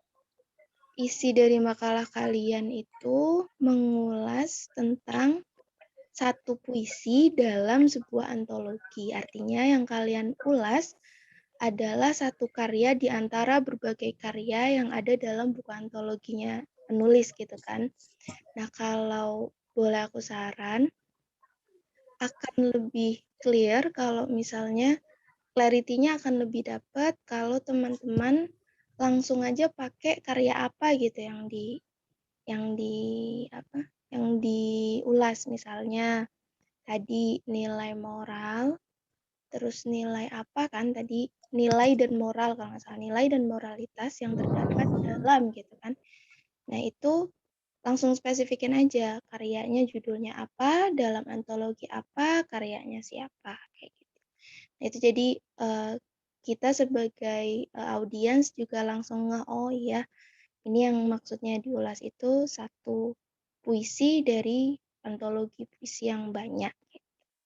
isi dari makalah kalian itu mengulas tentang satu puisi dalam sebuah antologi. Artinya yang kalian ulas adalah satu karya di antara berbagai karya yang ada dalam buku antologinya penulis gitu kan. Nah, kalau boleh aku saran, akan lebih clear kalau misalnya clarity-nya akan lebih dapat kalau teman-teman langsung aja pakai karya apa gitu yang diulas, misalnya tadi nilai moral, terus nilai apa kan tadi, nilai dan moral kalau nggak salah, nilai dan moralitas yang terdapat dalam gitu kan. Nah, itu langsung spesifikin aja karyanya, judulnya apa, dalam antologi apa, karyanya siapa, kayak gitu. Nah, itu jadi kita sebagai audiens juga langsung oh iya, ini yang maksudnya diulas itu satu puisi dari antologi puisi yang banyak.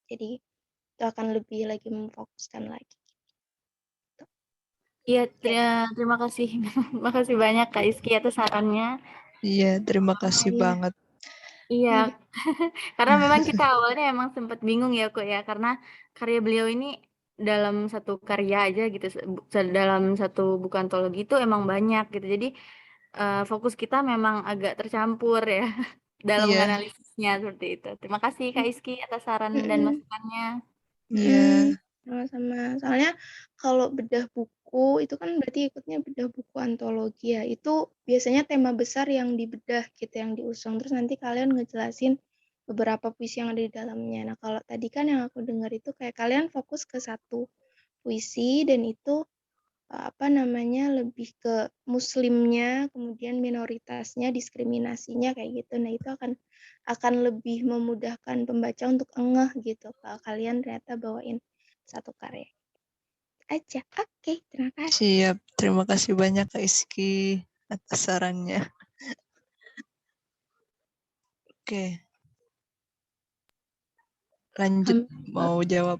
Jadi itu akan lebih lagi memfokuskan lagi. Iya, terima kasih. Makasih banyak Kak Iski atas sarannya. Iya, terima kasih Iya. banget. Iya, karena memang kita awalnya emang sempat bingung ya kok ya, karena karya beliau ini dalam satu karya aja gitu, dalam satu buku antologi itu emang banyak gitu. Jadi fokus kita memang agak tercampur ya dalam Iya, menganalisisnya seperti itu. Terima kasih Kak Iski atas saran dan Mm-mm. masukannya. iya, Sama-sama. Soalnya kalau bedah buku itu kan berarti ikutnya bedah buku antologi ya. Itu biasanya tema besar yang dibedah gitu, yang diusung. Terus nanti kalian ngejelasin beberapa puisi yang ada di dalamnya. Nah, kalau tadi kan yang aku dengar itu kayak kalian fokus ke satu puisi dan itu lebih ke muslimnya, kemudian minoritasnya, diskriminasinya kayak gitu. Nah, itu akan lebih memudahkan pembaca untuk ngeh gitu kalau kalian ternyata bawain satu karya. Aja. Oke, terima kasih. siap. Terima kasih banyak Kak Iski atas sarannya. Oke, lanjut mau jawab.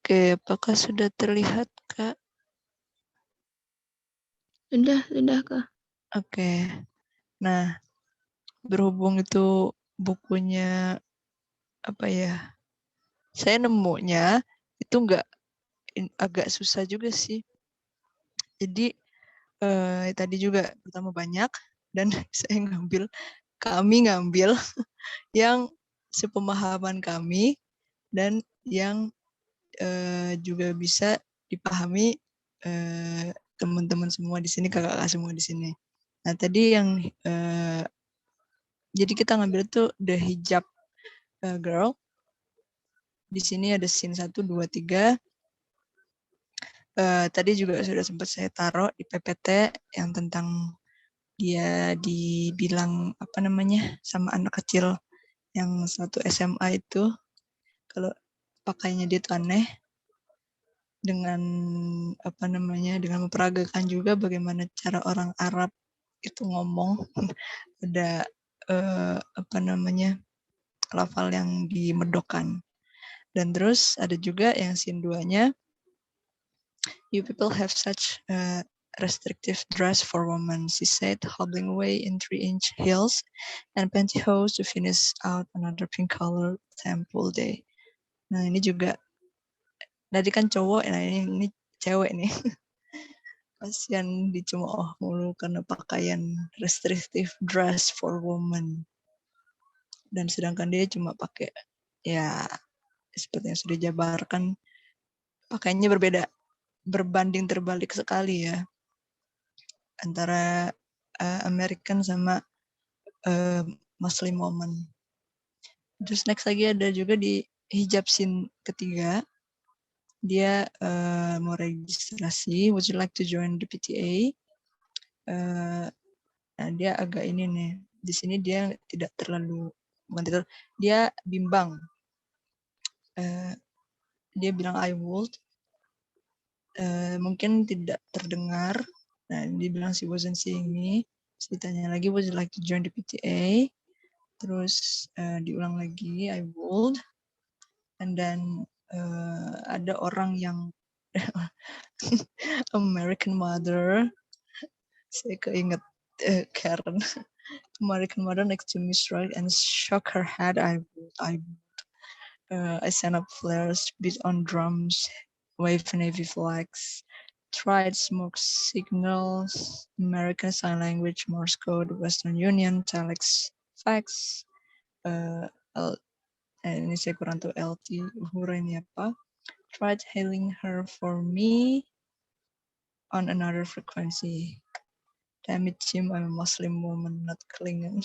Oke, apakah sudah terlihat Kak? Sudah Kak. Oke, nah berhubung itu bukunya apa ya? Saya nemunya itu agak susah juga sih. Jadi tadi juga pertama banyak dan kami ngambil yang sepemahaman kami dan yang juga bisa dipahami teman-teman semua di sini, kakak-kakak semua di sini. Nah, tadi yang jadi kita ngambil tuh The Hijab Girl. Di sini ada scene 1, 2, 3. Tadi juga sudah sempat saya taruh di PPT yang tentang dia dibilang sama anak kecil yang satu SMA itu kalau pakainya dia tuh aneh dengan dengan memperagakan juga bagaimana cara orang Arab itu ngomong ada lafal yang dimedokkan. Dan terus ada juga yang scene 2-nya, you people have such restrictive dress for women, she said, hobbling away in 3-inch heels and pantyhose to finish out another pink-colored temple day. Nah ini juga, tadi kan cowok, nah ini cewek nih. Kasian dicemooh mulu karena pakaian restrictive dress for women. Dan sedangkan dia cuma pakai, ya seperti yang sudah dijabarkan, pakaiannya berbeda, berbanding terbalik sekali ya antara American sama Muslim woman. Terus next lagi ada juga di hijab scene ketiga, dia mau registrasi, would you like to join the PTA? Nah dia agak ini nih, di sini dia tidak terlalu, dia bimbang. Dia bilang I would, mungkin tidak terdengar. Nah, dia bilang she wasn't seeing me. Terus ditanya lagi, would you like to join the PTA? Terus diulang lagi, I would. And then ada orang yang American mother. Saya keinget Karen. American mother next to me struck and shook her head. I sent up flares, beat on drums, wave navy flags, tried smoke signals, American Sign Language, Morse code, Western Union, telex, fax, ini saya kurang tahu LT, hura ini apa. Tried hailing her for me on another frequency. Damn it, Jim, I'm a Muslim woman, not Klingon.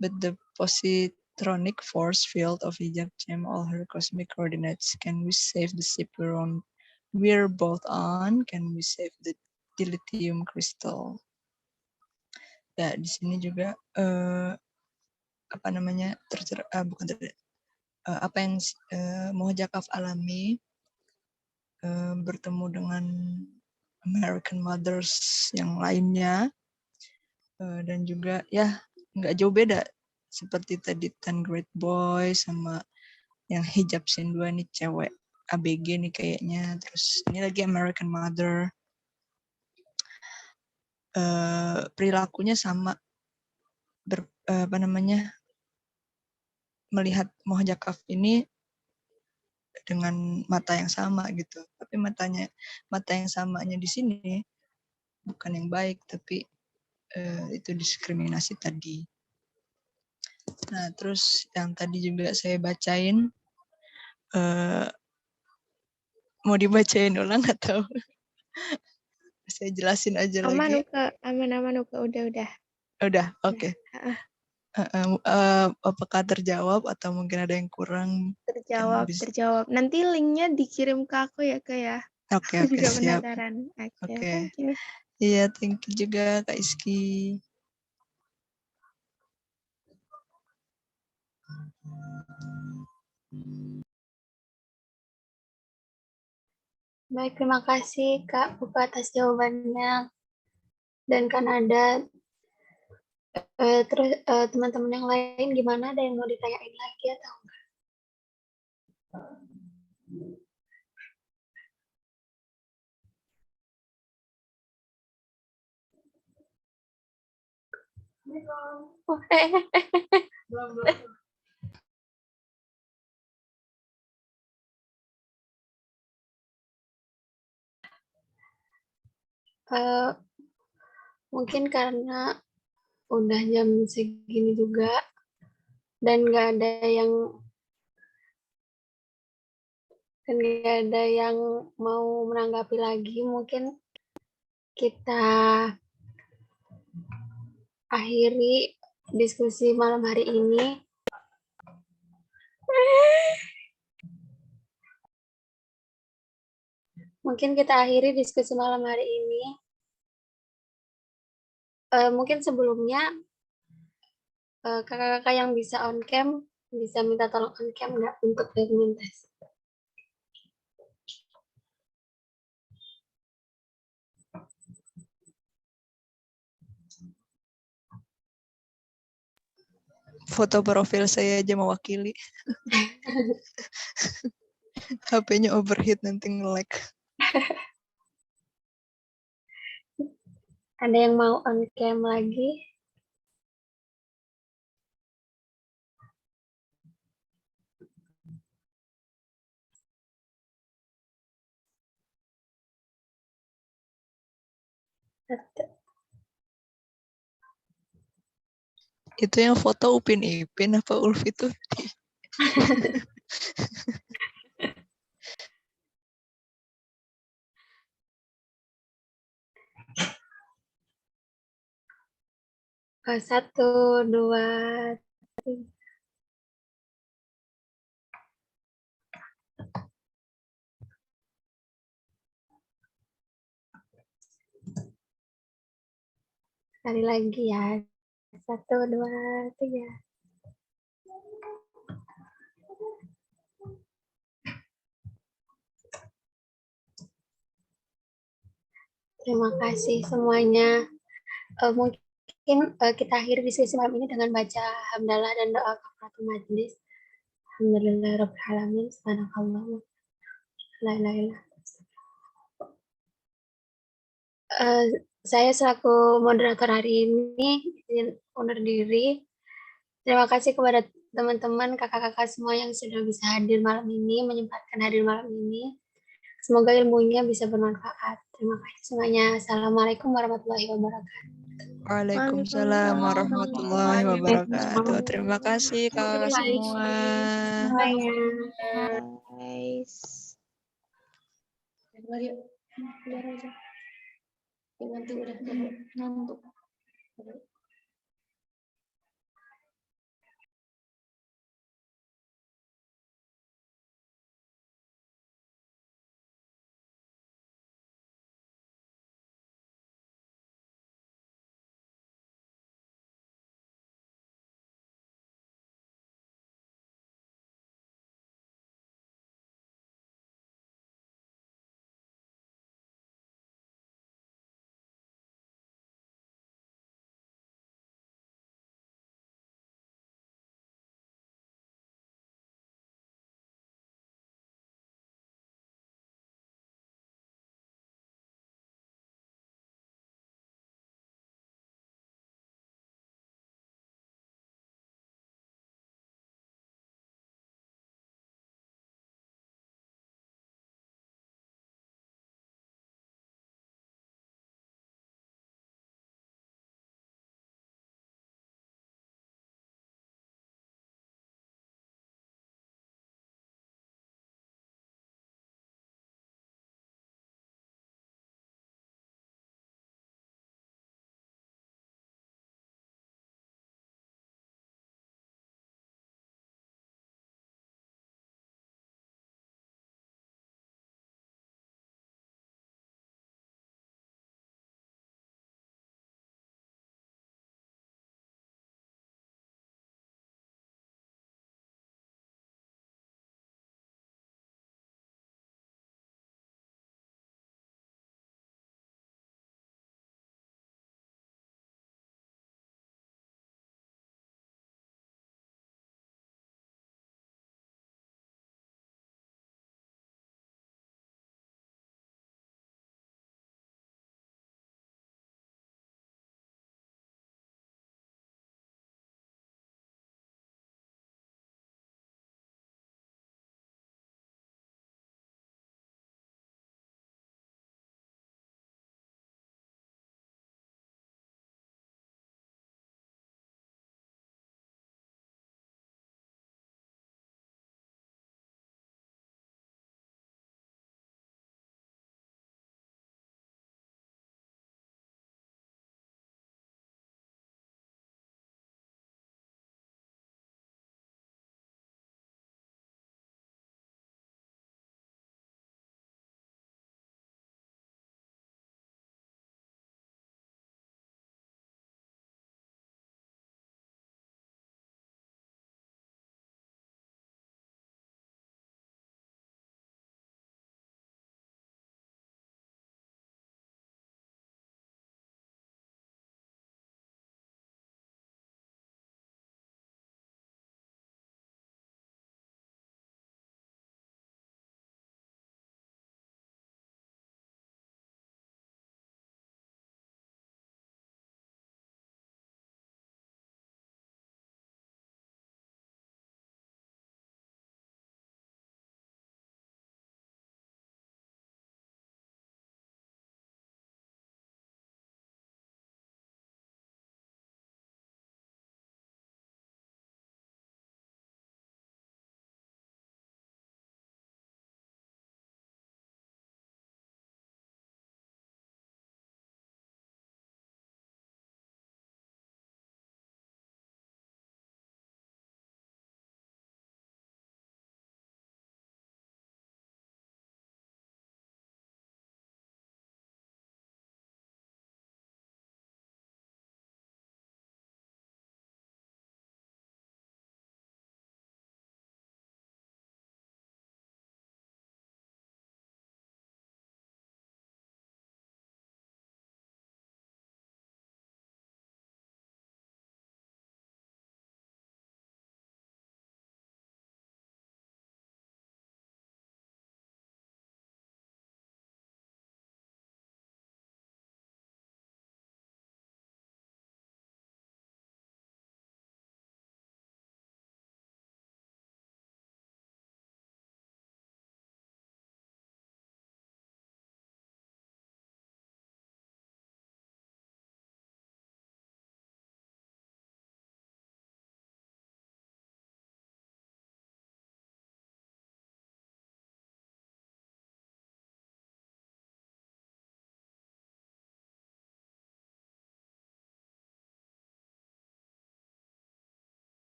But the positronic force field of hijab jam all her cosmic coordinates. Can we save the ship we're both on? Can we save the dilithium crystal? Ya, di sini juga apa yang Muhajakaf alami, bertemu dengan American Mothers yang lainnya, dan juga ya nggak jauh beda seperti tadi 10 Great Boys sama yang hijab scene 2 nih cewek ABG nih kayaknya, terus ini lagi American Mother. Perilakunya sama, melihat Muhajakaf ini dengan mata yang sama gitu, tapi mata yang samanya di sini bukan yang baik, tapi itu diskriminasi tadi. Nah, terus yang tadi juga saya bacain, mau dibacain ulang atau saya jelasin aja Aman lagi? aman Uka, udah. Udah, oke. Apakah terjawab atau mungkin ada yang kurang? Terjawab. Nanti linknya dikirim ke aku ya, Kak ya. Oke, Juga siap. penasaran. Oke, Oke. thank you. Iya, thank you juga Kak Iski. Baik, terima kasih Kak Puka atas jawabannya. Dan Kanada, terus teman-teman yang lain gimana? Ada yang mau ditanyain lagi atau enggak? Mungkin karena udah jam segini juga dan nggak ada yang mau menanggapi lagi, mungkin kita akhiri diskusi malam hari ini. Mungkin sebelumnya kakak-kakak yang bisa on cam bisa minta tolong on cam nggak untuk dokumentasi. Foto profil saya aja mewakili. HP-nya overheat nanti nge-lag. Ada yang mau on cam lagi? Itu yang foto Upin Ipin apa Ulfi Tuti? Satu, dua, tiga. Sekali lagi ya. 1, 2, 3. Terima kasih semuanya. Mungkin kita akhiri diskusi malam ini dengan baca hamdalah dan doa kafaratul majelis. Alhamdulillahirabbil alamin. Subhanakallah. La ilaha illa. Saya selaku moderator hari ini izin undur diri. Terima kasih kepada teman-teman, kakak-kakak semua yang sudah bisa hadir malam ini, menyempatkan hadir malam ini. Semoga ilmunya bisa bermanfaat. Terima kasih semuanya. Assalamualaikum warahmatullahi wabarakatuh. Waalaikumsalam warahmatullahi wabarakatuh. Terima kasih kakak semua. Guys. Nanti udah ngantuk.